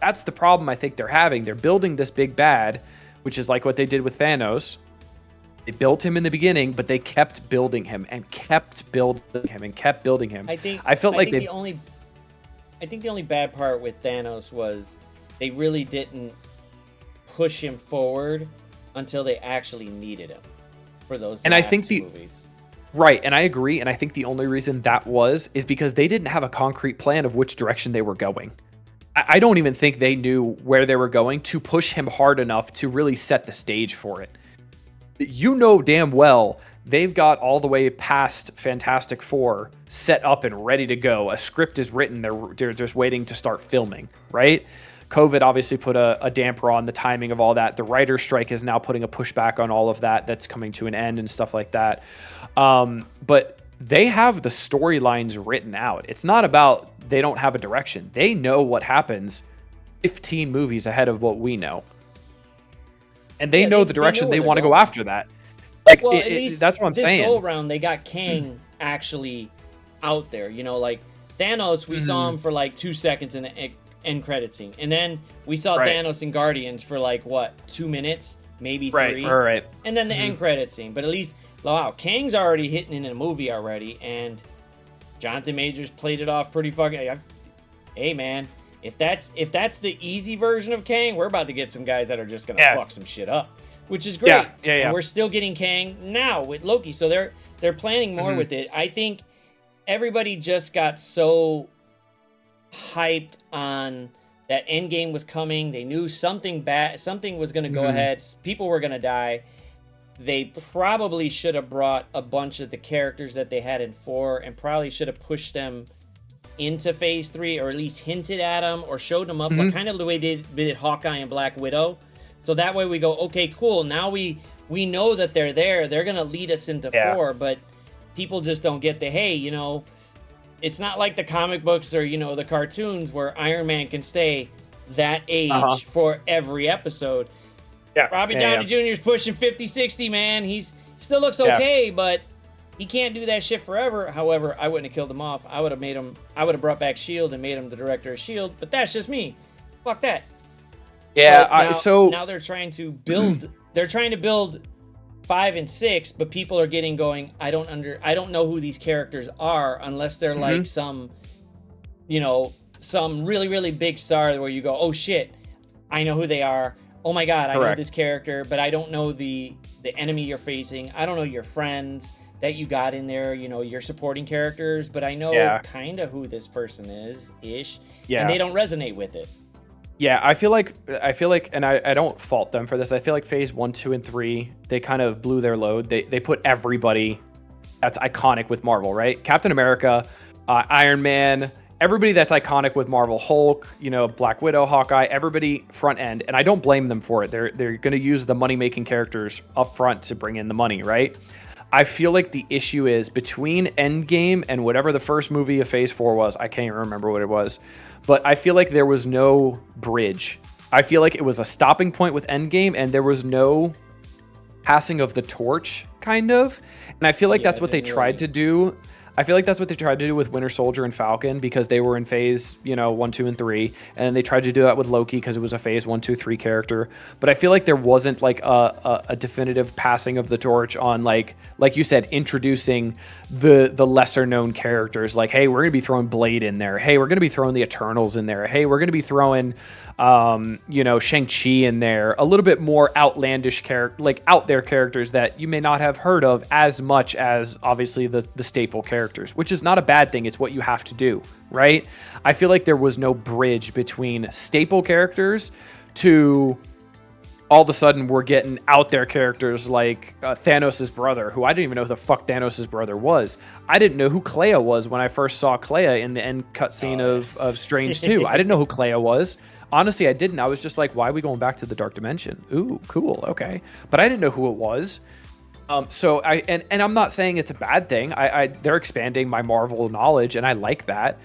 That's the problem I think they're having. They're building this big bad, which is like what they did with Thanos. They built him in the beginning, but they kept building him and kept building him and kept building him. I think the only bad part with Thanos was they really didn't push him forward until they actually needed him for those movies. Right, and I agree, and I think the only reason that is because they didn't have a concrete plan of which direction they were going. I don't even think they knew where they were going to push him hard enough to really set the stage for it. Damn well they've got all the way past Fantastic Four set up and ready to go. A script is written, they're just waiting to start filming, right? COVID obviously put a damper on the timing of all that. The writer's strike is now putting a pushback on all of that. That's coming to an end and stuff like that. But they have the storylines written out. It's not about they don't have a direction. They know what happens 15 movies ahead of what we know. And they know the direction they want to go after that. Like, well, at least that's what I'm saying. This go around, they got Kang actually out there. Like Thanos, we saw him for like 2 seconds in the end credit scene. And then we saw Thanos in Guardians for like, 2 minutes? Maybe 3? Right. And then the end credit scene. But at least, wow, Kang's already hitting in a movie already. And Jonathan Majors played it off pretty fucking... Hey, man. If that's the easy version of Kang, we're about to get some guys that are just going to fuck some shit up. which is great. Yeah. And we're still getting Kang now with Loki, so they're planning more with it. I think everybody just got so hyped on that Endgame was coming. They knew something was going to go ahead. People were going to die. They probably should have brought a bunch of the characters that they had in 4 and probably should have pushed them into phase 3, or at least hinted at them or showed them up, like kind of the way they did Hawkeye and Black Widow. So that way we go, okay, cool. Now we know that they're there. They're going to lead us into 4, but people just don't get the, hey, you know, it's not like the comic books or, you know, the cartoons where Iron Man can stay that age for every episode. Yeah. Robert Downey Jr. is pushing 50, 60, man. He still looks okay, but he can't do that shit forever. However, I wouldn't have killed him off. I would have brought back S.H.I.E.L.D. and made him the director of S.H.I.E.L.D., but that's just me. Fuck that. Yeah, now they're trying to build 5 and 6, but people are getting going, I don't know who these characters are unless they're like some, you know, some really, really big star where you go, oh shit, I know who they are. Oh my God, I know this character, but I don't know the enemy you're facing. I don't know your friends that you got in there, you know, your supporting characters, but I know kind of who this person is-ish, and they don't resonate with it. Yeah, I feel like, and I don't fault them for this. I feel like phase 1, 2, and 3, they kind of blew their load. They put everybody that's iconic with Marvel, right? Captain America, Iron Man, everybody that's iconic with Marvel, Hulk, you know, Black Widow, Hawkeye, everybody front end, and I don't blame them for it. They're going to use the money-making characters up front to bring in the money, right? I feel like the issue is between Endgame and whatever the first movie of Phase 4 was. I can't even remember what it was, but I feel like there was no bridge. I feel like it was a stopping point with Endgame, and there was no passing of the torch, kind of. And I feel like that's what they tried to do. I feel like that's what they tried to do with Winter Soldier and Falcon, because they were in phase, you know, 1, 2, and 3. And they tried to do that with Loki because it was a phase 1, 2, 3 character. But I feel like there wasn't like a definitive passing of the torch on like you said, introducing the lesser known characters. Like, hey, we're going to be throwing Blade in there. Hey, we're going to be throwing the Eternals in there. Hey, we're going to be throwing, you know, Shang-Chi in there. A little bit more outlandish like out there characters that you may not have heard of as much as obviously the staple characters, which is not a bad thing. It's what you have to do, right? I feel like there was no bridge between staple characters to all of a sudden we're getting out there characters like Thanos' brother, who I didn't even know who the fuck Thanos' brother was. I didn't know who Clea was when I first saw Clea in the end cutscene of Strange 2. I didn't know who Clea was. Honestly, I didn't. I was just like, why are we going back to the Dark Dimension? Ooh, cool, okay. But I didn't know who it was. So I'm not saying it's a bad thing. They're expanding my Marvel knowledge, and I like that.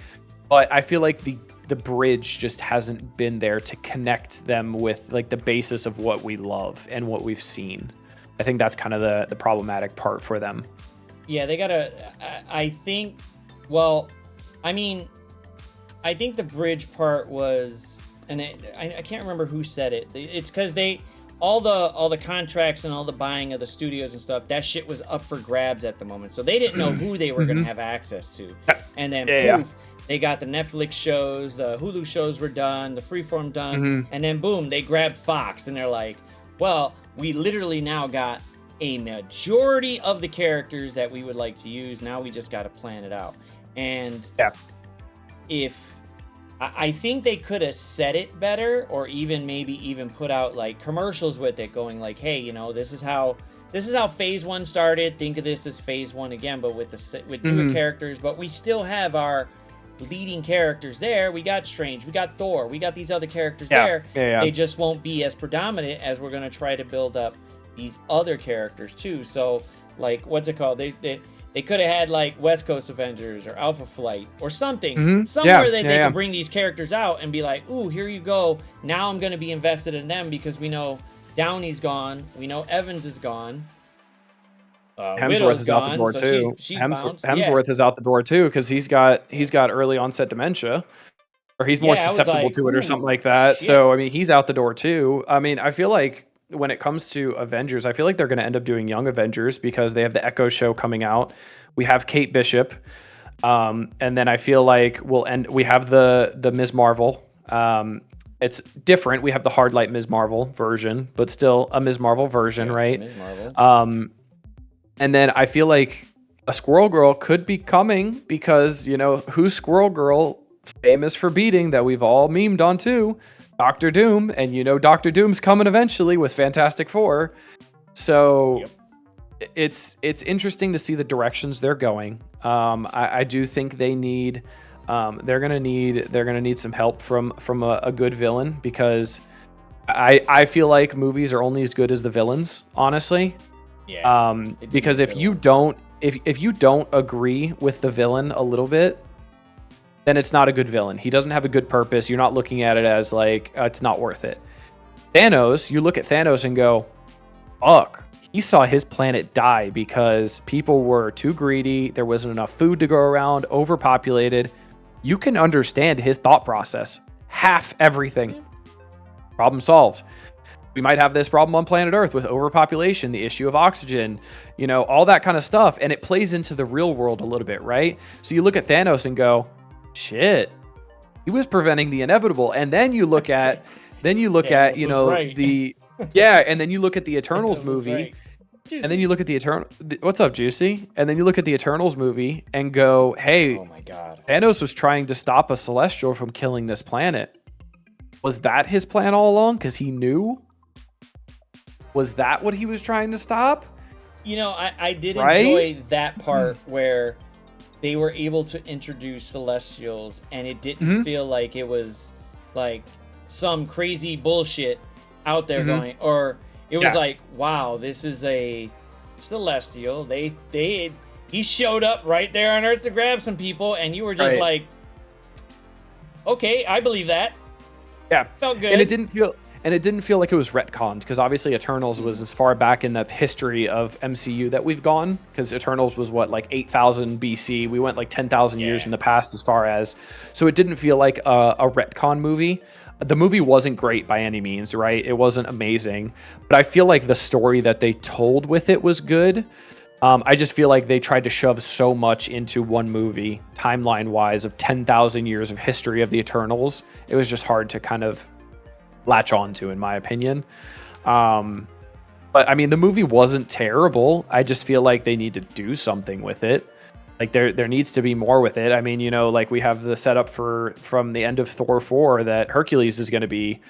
But I feel like the bridge just hasn't been there to connect them with like the basis of what we love and what we've seen. I think that's kind of the problematic part for them. Yeah, they gotta. I think. Well, I mean, I think the bridge part was, and I can't remember who said it. It's because all the contracts and all the buying of the studios and stuff, that shit was up for grabs at the moment. So they didn't know who they were gonna have access to, and then poof. They got the Netflix shows, the Hulu shows were done, the Freeform done, and then boom, they grabbed Fox, and they're like, well, we literally now got a majority of the characters that we would like to use. Now we just got to plan it out. And if I think they could have said it better, or maybe even put out like commercials with it, going like, hey, you know, this is how phase 1 started. Think of this as phase 1 again, but with newer characters, but we still have our leading characters there. We got Strange, we got Thor, we got these other characters there. They just won't be as predominant as we're going to try to build up these other characters too. So like, what's it called? They could have had like West Coast Avengers or Alpha Flight or something, somewhere they could bring these characters out and be like, ooh, here you go. Now I'm going to be invested in them because we know Downey's gone, we know Evans is gone. Hemsworth is out the door too. Hemsworth is out the door too because he's got early onset dementia, or he's more susceptible to it or something like that. Shit. So I mean, he's out the door too. I mean, I feel like when it comes to Avengers, I feel like they're going to end up doing Young Avengers because they have the Echo show coming out. We have Kate Bishop, and then I feel like we have the Ms. Marvel. It's different. We have the hard light Ms. Marvel version, but still a Ms. Marvel version, Yeah, right? Ms. Marvel. And then I feel like a Squirrel Girl could be coming because, you know, who's Squirrel Girl famous for beating that we've all memed on too? Doctor Doom. And, you know, Doctor Doom's coming eventually with Fantastic Four. So it's interesting to see the directions they're going. I do think they need, they're gonna need some help from a good villain, because I feel like movies are only as good as the villains, honestly. Yeah. Because if you don't agree with the villain a little bit, then it's not a good villain. He doesn't have a good purpose. You're not looking at it as like, it's not worth it. Thanos, you look at Thanos and go, fuck, he saw his planet die because people were too greedy. There wasn't enough food to go around, overpopulated. You can understand his thought process. Half everything. Problem solved. We might have this problem on planet Earth with overpopulation, the issue of oxygen, you know, all that kind of stuff. And it plays into the real world a little bit, right? So you look at Thanos and go, shit, he was preventing the inevitable. And then you look at, you know, right. and then you look at the Eternals movie, and then you look at what's up, Juicy? And then you look at the Eternals movie and go, hey, oh my God, Thanos was trying to stop a Celestial from killing this planet. Was that his plan all along? Because he knew? Was that what he was trying to stop? You know, I did Right? enjoy that part where they were able to introduce Celestials, and it didn't feel like it was like some crazy bullshit out there going, or it was like, wow, this is a Celestial. He showed up right there on Earth to grab some people, and you were just like, okay, I believe that. Yeah, felt good. And it didn't feel like it was retconned, because obviously Eternals was as far back in the history of MCU that we've gone, because Eternals was what, like 8,000 BC. We went like 10,000 years in the past as far as, so it didn't feel like a retcon movie. The movie wasn't great by any means, right? It wasn't amazing, but I feel like the story that they told with it was good. I just feel like they tried to shove so much into one movie, timeline-wise, of 10,000 years of history of the Eternals. It was just hard to kind of latch on to, in my opinion. But I mean, the movie wasn't terrible. I just feel like they need to do something with it. Like there needs to be more with it. I mean, you know, like we have the setup from the end of Thor 4 that Hercules is going to be,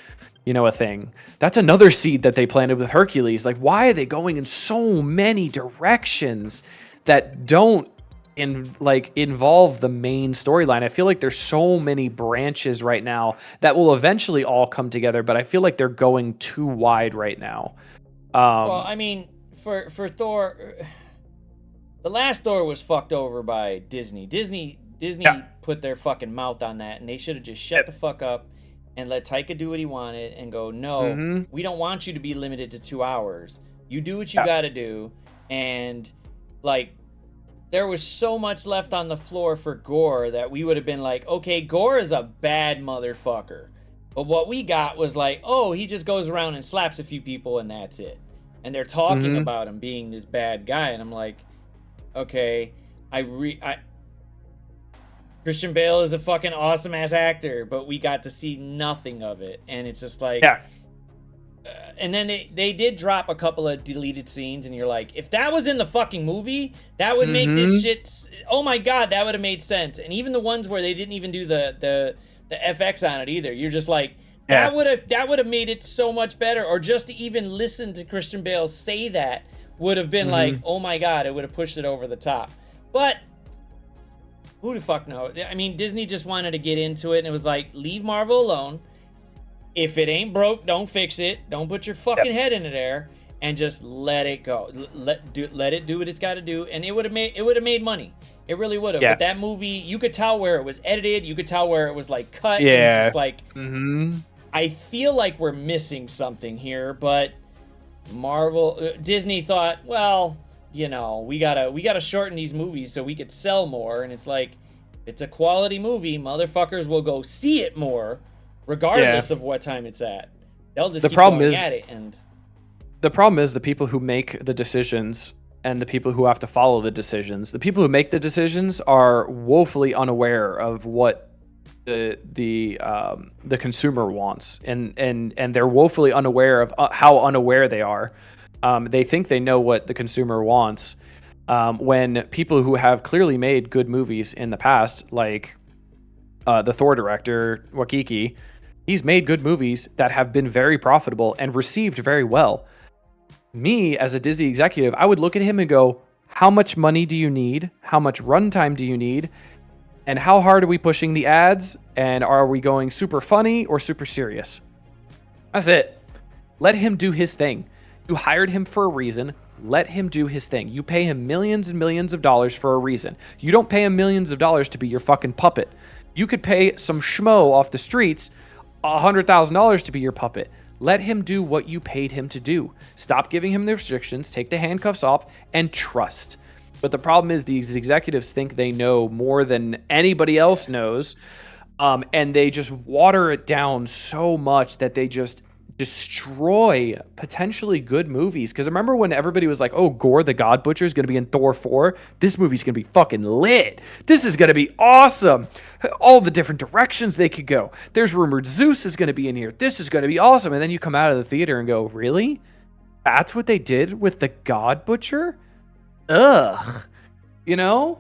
you know, a thing. That's another seed that they planted with Hercules. Like, why are they going in so many directions that don't involve the main storyline? I feel like there's so many branches right now that will eventually all come together, but I feel like they're going too wide right now. Well, I mean, for Thor, the last Thor was fucked over by Disney. Disney put their fucking mouth on that, and they should have just shut the fuck up and let Taika do what he wanted and go, no, we don't want you to be limited to 2 hours. You do what you got to do. And like, there was so much left on the floor for Gore that we would have been like, okay, Gore is a bad motherfucker. But what we got was like, oh, he just goes around and slaps a few people and that's it. And they're talking about him being this bad guy. And I'm like, okay, Christian Bale is a fucking awesome ass actor, but we got to see nothing of it. And it's just like, and then they did drop a couple of deleted scenes, and you're like, if that was in the fucking movie, that would make this shit, oh my God, that would have made sense. And even the ones where they didn't even do the FX on it either, you're just like, that would have made it so much better. Or just to even listen to Christian Bale say that would have been like, oh my God, it would have pushed it over the top. But who the fuck knows? I mean, Disney just wanted to get into it, and it was like, leave Marvel alone. If it ain't broke, don't fix it. Don't put your fucking head in there, and just let it go. Let it do what it's got to do, and it would have made money. It really would have. But that movie, you could tell where it was edited. You could tell where it was like cut. Yeah. It's just like, I feel like we're missing something here, but Disney thought, well, you know, we gotta shorten these movies so we could sell more. And it's like, it's a quality movie, motherfuckers will go see it more, regardless of what time it's at. They'll just keep going at it. And the problem is the people who make the decisions and the people who have to follow the decisions. The people who make the decisions are woefully unaware of what the consumer wants, and they're woefully unaware of how unaware they are. They think they know what the consumer wants, when people who have clearly made good movies in the past, like the Thor director Wakiki, he's made good movies that have been very profitable and received very well. Me, as a Disney executive, I would look at him and go, how much money do you need? How much runtime do you need? And how hard are we pushing the ads? And are we going super funny or super serious? That's it. Let him do his thing. You hired him for a reason. Let him do his thing. You pay him millions and millions of dollars for a reason. You don't pay him millions of dollars to be your fucking puppet. You could pay some schmo off the streets $100,000 to be your puppet. Let him do what you paid him to do. Stop giving him the restrictions, take the handcuffs off, and trust. But the problem is these executives think they know more than anybody else knows, and they just water it down so much that they just destroy potentially good movies. Because remember when everybody was like, oh, Gore the God Butcher is going to be in Thor 4? This movie's going to be fucking lit. This is going to be awesome. All the different directions they could go. There's rumored Zeus is going to be in here. This is going to be awesome. And then you come out of the theater and go, really? That's what they did with the God Butcher? Ugh. You know?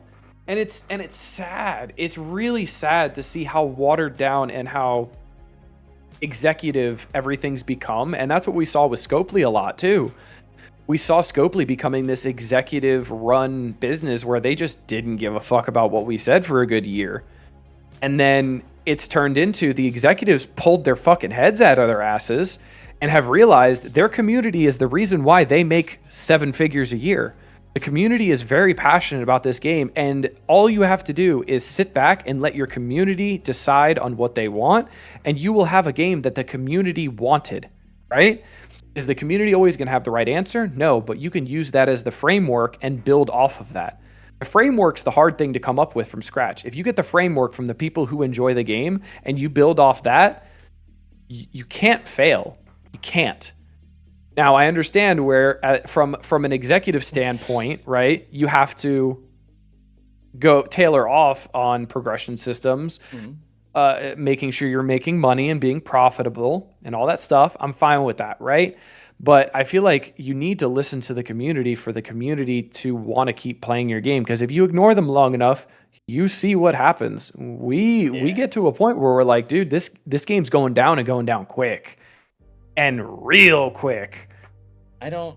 And it's sad. It's really sad to see how watered down and how executive everything's become. And that's what we saw with Scopely a lot too. We saw Scopely becoming this executive run business where they just didn't give a fuck about what we said for a good year. And then it's turned into the executives pulled their fucking heads out of their asses and have realized their community is the reason why they make 7 figures a year. The community is very passionate about this game, and all you have to do is sit back and let your community decide on what they want, and you will have a game that the community wanted, right? Is the community always going to have the right answer? No, but you can use that as the framework and build off of that. The framework's the hard thing to come up with from scratch. If you get the framework from the people who enjoy the game and you build off that, you can't fail. You can't. Now, I understand where, from an executive standpoint, right, you have to go tailor off on progression systems, making sure you're making money and being profitable and all that stuff. I'm fine with that, right? But I feel like you need to listen to the community for the community to want to keep playing your game. Because if you ignore them long enough, you see what happens. We get to a point where we're like, dude, this game's going down and going down quick. And real quick. The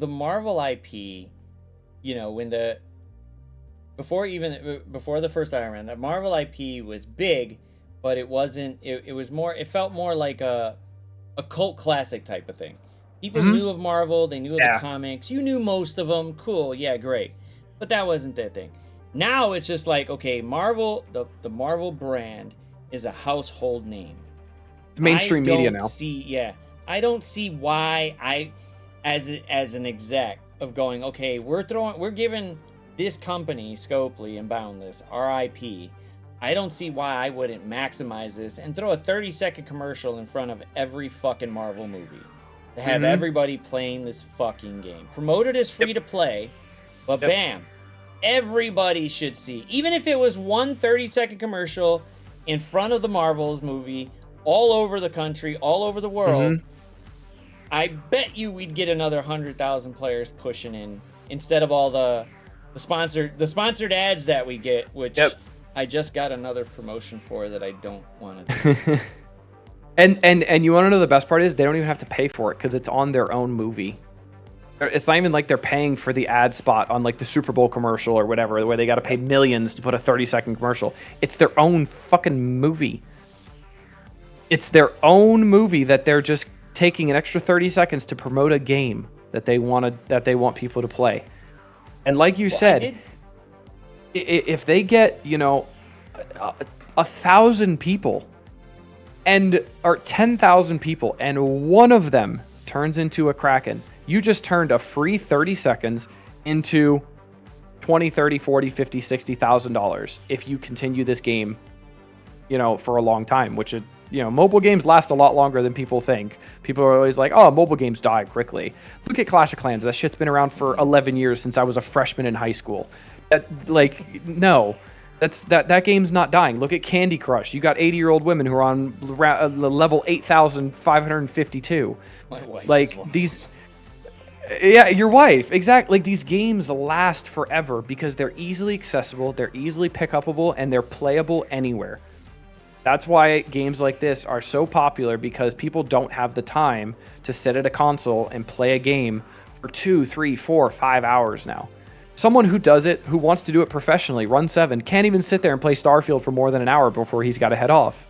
Marvel IP, you know, before the first Iron Man, the Marvel IP was big, but it wasn't, it felt more like a cult classic type of thing. People knew of Marvel, they knew of the comics, you knew most of them, cool, yeah, great. But that wasn't their thing. Now it's just like, okay, Marvel, the Marvel brand is a household name. Mainstream media now. I don't see why as an exec of going, okay, we're giving this company, Scopely and Boundless, our IP. I don't see why I wouldn't maximize this and throw a 30-second commercial in front of every fucking Marvel movie to have everybody playing this fucking game. Promote it as free to play, but bam, everybody should see. Even if it was one 30-second commercial in front of the Marvel's movie, all over the country, all over the world, I bet you we'd get another 100,000 players pushing in instead of all the sponsored ads that we get, which I just got another promotion for that I don't want to do. and you want to know the best part is they don't even have to pay for it because it's on their own movie. It's not even like they're paying for the ad spot on like the Super Bowl commercial or whatever, where they got to pay millions to put a 30-second commercial. It's their own fucking movie. It's their own movie that they're just taking an extra 30 seconds to promote a game that they want people to play. And like you said, if they get, 1,000 people or 10,000 people and one of them turns into a Kraken, you just turned a free 30 seconds into $20, $30, $40, $50, $60,000 if you continue this game, for a long time, which it, mobile games last a lot longer than people think. People are always like, oh, mobile games die quickly. Look at Clash of Clans. That shit's been around for 11 years since I was a freshman in high school. No. That game's not dying. Look at Candy Crush. You got 80-year-old women who are on level 8,552. My wife. Like these. Yeah, your wife. Exactly. Like these games last forever because they're easily accessible, they're easily pick-upable, and they're playable anywhere. That's why games like this are so popular, because people don't have the time to sit at a console and play a game for 2, 3, 4, 5 hours now. Someone who does it, who wants to do it professionally, Run 7, can't even sit there and play Starfield for more than an hour before he's got to head off.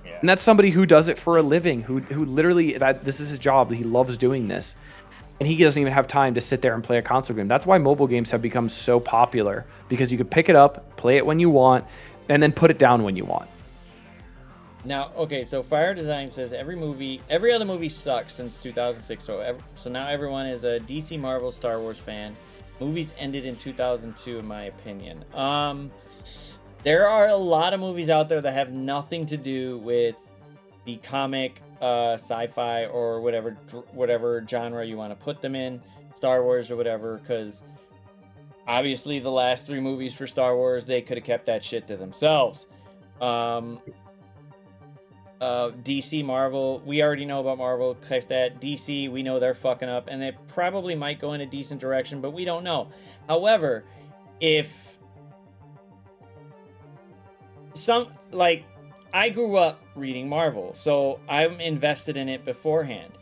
Yeah. And that's somebody who does it for a living, who literally, this is his job, he loves doing this. And he doesn't even have time to sit there and play a console game. That's why mobile games have become so popular, because you can pick it up, play it when you want, and then put it down when you want. Now, okay, so Fire Design says every other movie sucks since 2006, so now everyone is a DC, Marvel, Star Wars fan. Movies ended in 2002, in my opinion. There are a lot of movies out there that have nothing to do with the comic, sci-fi, or whatever genre you want to put them in, Star Wars or whatever, because obviously the last 3 movies for Star Wars, they could have kept that shit to themselves. DC, Marvel, we already know about Marvel. Text that. DC, we know they're fucking up, and they probably might go in a decent direction, but we don't know. However, if I grew up reading Marvel, so I'm invested in it beforehand.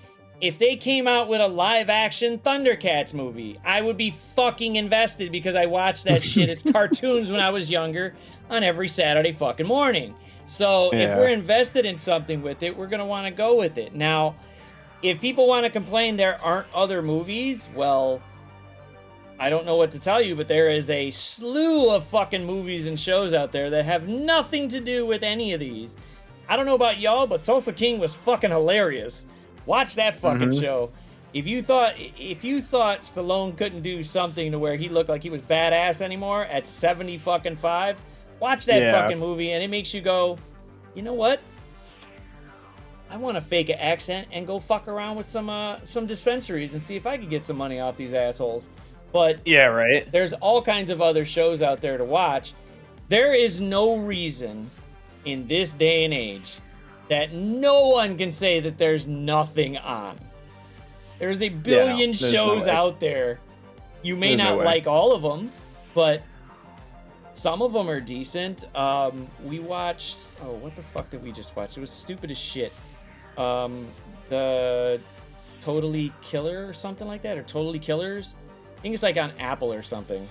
If they came out with a live-action Thundercats movie, I would be fucking invested, because I watched that shit. It's cartoons when I was younger on every Saturday fucking morning. So if we're invested in something with it, we're going to want to go with it. Now, if people want to complain there aren't other movies, well, I don't know what to tell you, but there is a slew of fucking movies and shows out there that have nothing to do with any of these. I don't know about y'all, but Tulsa King was fucking hilarious. Watch that fucking show. If you thought Stallone couldn't do something to where he looked like he was badass anymore at 75, watch that fucking movie, and it makes you go, you know what? I want to fake an accent and go fuck around with some dispensaries and see if I could get some money off these assholes. But yeah, right. There's all kinds of other shows out there to watch. There is no reason in this day and age that no one can say that there's nothing on. There's a billion shows out there. You may not like all of them, but some of them are decent. We watched... Oh, what the fuck did we just watch? It was stupid as shit. The Totally Killer or something like that, or Totally Killers. I think it's like on Apple or something.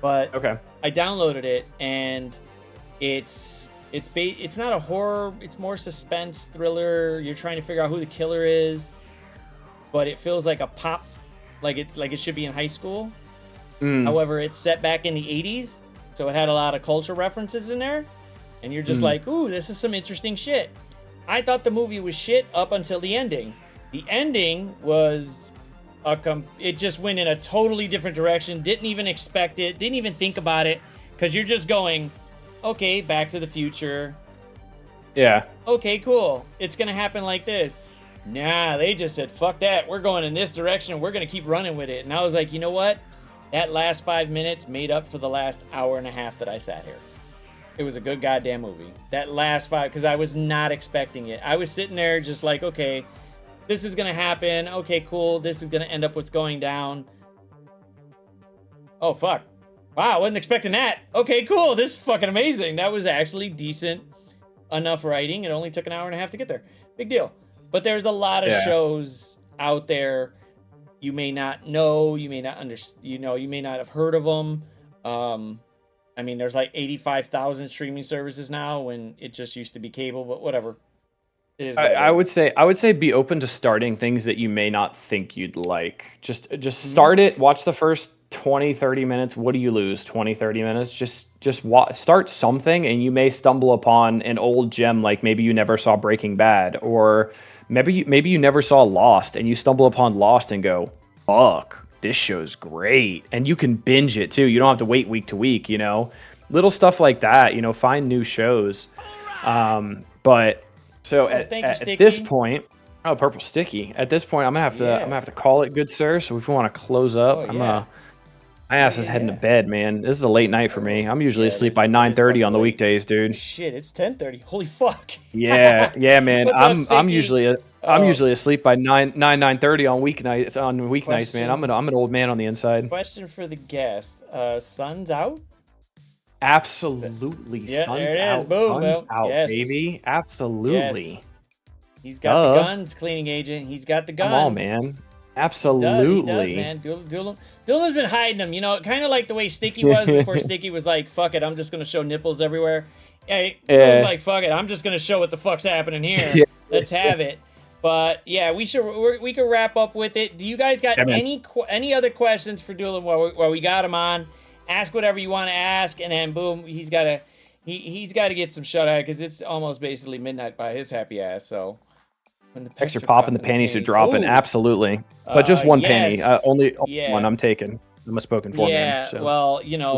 But I downloaded it, and it's not a horror. It's more suspense thriller. You're trying to figure out who the killer is, but it feels like a pop, like it should be in high school. However, it's set back in the 80s. So it had a lot of culture references in there, and you're just like, ooh, this is some interesting shit. I thought the movie was shit up until the ending. The ending was it just went in a totally different direction. Didn't even expect it. Didn't even think about it, because you're just going, okay, Back to the Future. Yeah. Okay, cool. It's gonna happen like this. Nah, they just said, fuck that. We're going in this direction, and we're gonna keep running with it. And I was like, you know what? That last 5 minutes made up for the last hour and a half that I sat here. It was a good goddamn movie. That last 5, because I was not expecting it. I was sitting there just like, okay, this is going to happen. Okay, cool. This is going to end up what's going down. Oh, fuck. Wow, I wasn't expecting that. Okay, cool. This is fucking amazing. That was actually decent enough writing. It only took an hour and a half to get there. Big deal. But there's a lot of shows out there. You may not know, you may not understand, you may not have heard of them. I mean, there's like 85,000 streaming services now when it just used to be cable, but whatever. It is what it is. I would say be open to starting things that you may not think you'd like. Just start it, watch the first 20, 30 minutes. What do you lose? 20, 30 minutes? Just start something, and you may stumble upon an old gem, like maybe you never saw Breaking Bad, or maybe you never saw Lost, and you stumble upon Lost and go, fuck, this show's great. And you can binge it too. You don't have to wait week to week, little stuff like that, find new shows. But so at this point, Purple Sticky. At this point, I'm gonna have to call it good, sir. So if we want to close up, My ass is heading to bed, man. This is a late night for me. I'm usually asleep by 9:30 on the weekdays, dude. Shit, it's 10:30. Holy fuck. Yeah, man. What's up, I'm usually asleep by 9:30 on weeknights, man. I'm an old man on the inside. Question for the guest. Sun's out? Absolutely. Yeah, sun's there it is. out. Boom, Sun's boom. out, Yes. baby. Absolutely. Yes. He's got the guns, cleaning agent. He's got the guns. Come on, man. Absolutely. He does, man. Dulom's been hiding them, you know, kind of like the way Sticky was before Sticky was like, fuck it, I'm just going to show nipples everywhere. Hey, like, fuck it, I'm just going to show what the fuck's happening here. Yeah. Let's have it. But yeah, we could wrap up with it. Do you guys got any other questions for Dulom while we got him on? Ask whatever you want to ask, and then boom, he's got to get some shut eye because it's almost basically midnight by his happy ass. So when the picks are popping, the panties are dropping. Absolutely, but just one penny, only one. I'm taking. I'm a spoken for man. So. Well, you know,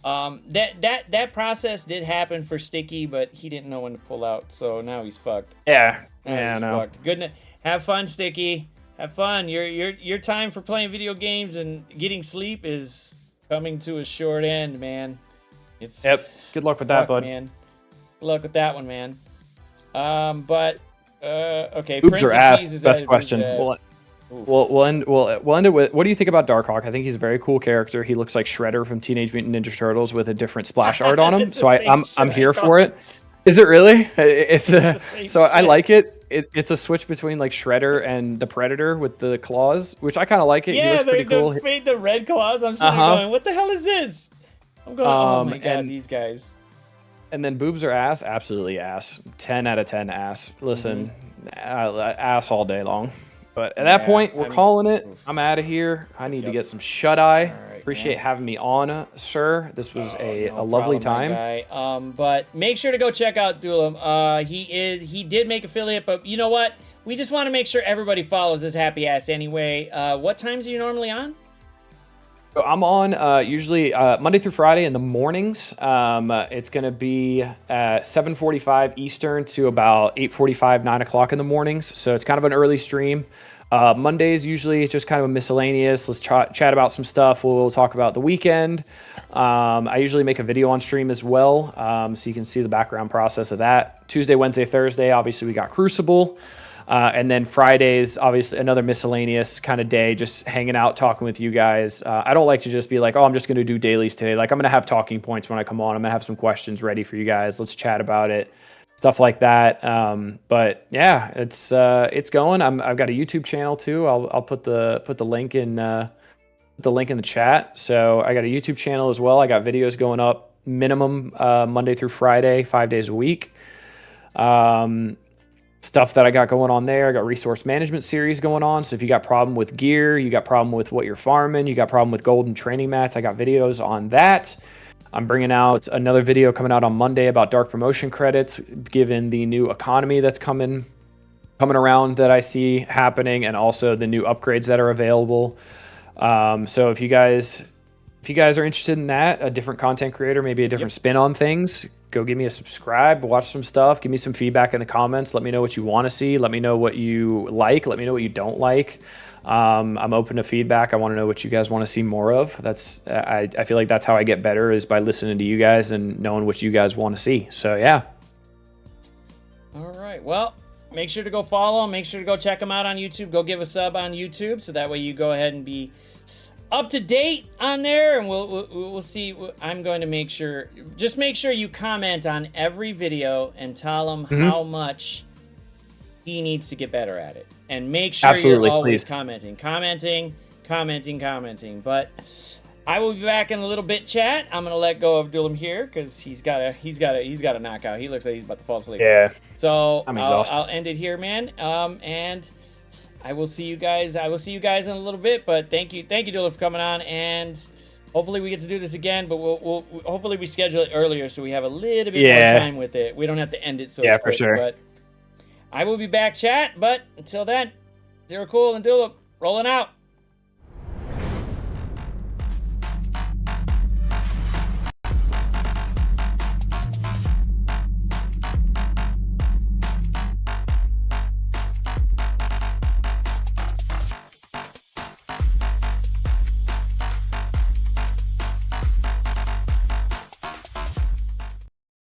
that process did happen for Sticky, but he didn't know when to pull out, so now he's fucked. Yeah, he's fucked. Good. Have fun, Sticky. Have fun. Your time for playing video games and getting sleep is coming to a short end, man. Yep. Good luck with that, bud. Man. Good luck with that one, man. Okay. Boobs are ass. Best question. We'll end it with, what do you think about Darkhawk? I think he's a very cool character. He looks like Shredder from Teenage Mutant Ninja Turtles with a different splash art on him. So I'm here for it. Is it really? I like it. It's a switch between like Shredder and the Predator with the claws, which I kind of like it. Yeah, he looks pretty cool. The red claws. I'm sitting there going, what the hell is this? I'm going, oh my god, these guys. And then boobs are ass. Absolutely ass. 10 out of 10 ass. Listen, ass all day long. But at that point, we're calling it. I'm out of here. I need to get some shut-eye. Right, appreciate having me on, sir. This was a lovely time. But make sure to go check out Dulom. He did make affiliate, but you know what? We just want to make sure everybody follows his happy ass anyway. What times are you normally on? I'm on usually Monday through Friday in the mornings. It's going to be 7:45 Eastern to about 8:45, 9 o'clock in the mornings. So it's kind of an early stream. Mondays usually it's just kind of a miscellaneous. Let's chat about some stuff. We'll talk about the weekend. I usually make a video on stream as well, so you can see the background process of that. Tuesday, Wednesday, Thursday, obviously we got Crucible. And then Fridays, obviously another miscellaneous kind of day, just hanging out, talking with you guys. I don't like to just be like, oh, I'm just going to do dailies today. Like I'm going to have talking points when I come on. I'm going to have some questions ready for you guys. Let's chat about it, stuff like that. But yeah, it's going. I've got a YouTube channel too. I'll put the link in the chat. So I got a YouTube channel as well. I got videos going up minimum Monday through Friday, 5 days a week. Stuff that I got going on there. I got resource management series going on. So if you got problem with gear, you got problem with what you're farming, you got problem with golden training mats, I got videos on that. I'm bringing out another video coming out on Monday about dark promotion credits, given the new economy that's coming around that I see happening, and also the new upgrades that are available. So if you guys are interested in that, a different content creator, maybe a different spin on things, go give me a subscribe, watch some stuff, give me some feedback in the comments. Let me know what you want to see. Let me know what you like. Let me know what you don't like. I'm open to feedback. I want to know what you guys want to see more of. I feel like that's how I get better, is by listening to you guys and knowing what you guys want to see. So yeah. All right. Well, make sure to go follow him. Make sure to go check him out on YouTube. Go give a sub on YouTube, so that way you go ahead and be up to date on there, and we'll see. I'm going to make sure, just make sure you comment on every video and tell him how much he needs to get better at it, and make sure you're always commenting. But I will be back in a little bit, chat. I'm gonna let go of Dulom here because he's got a knockout. He looks like he's about to fall asleep. Yeah. So I'll end it here, man. And I will see you guys. in a little bit. But thank you, Dulom, for coming on, and hopefully we get to do this again. But we'll hopefully we schedule it earlier so we have a little bit more time with it. We don't have to end it so quickly. For sure. But I will be back, chat. But until then, Zero Cool and Dulom rolling out.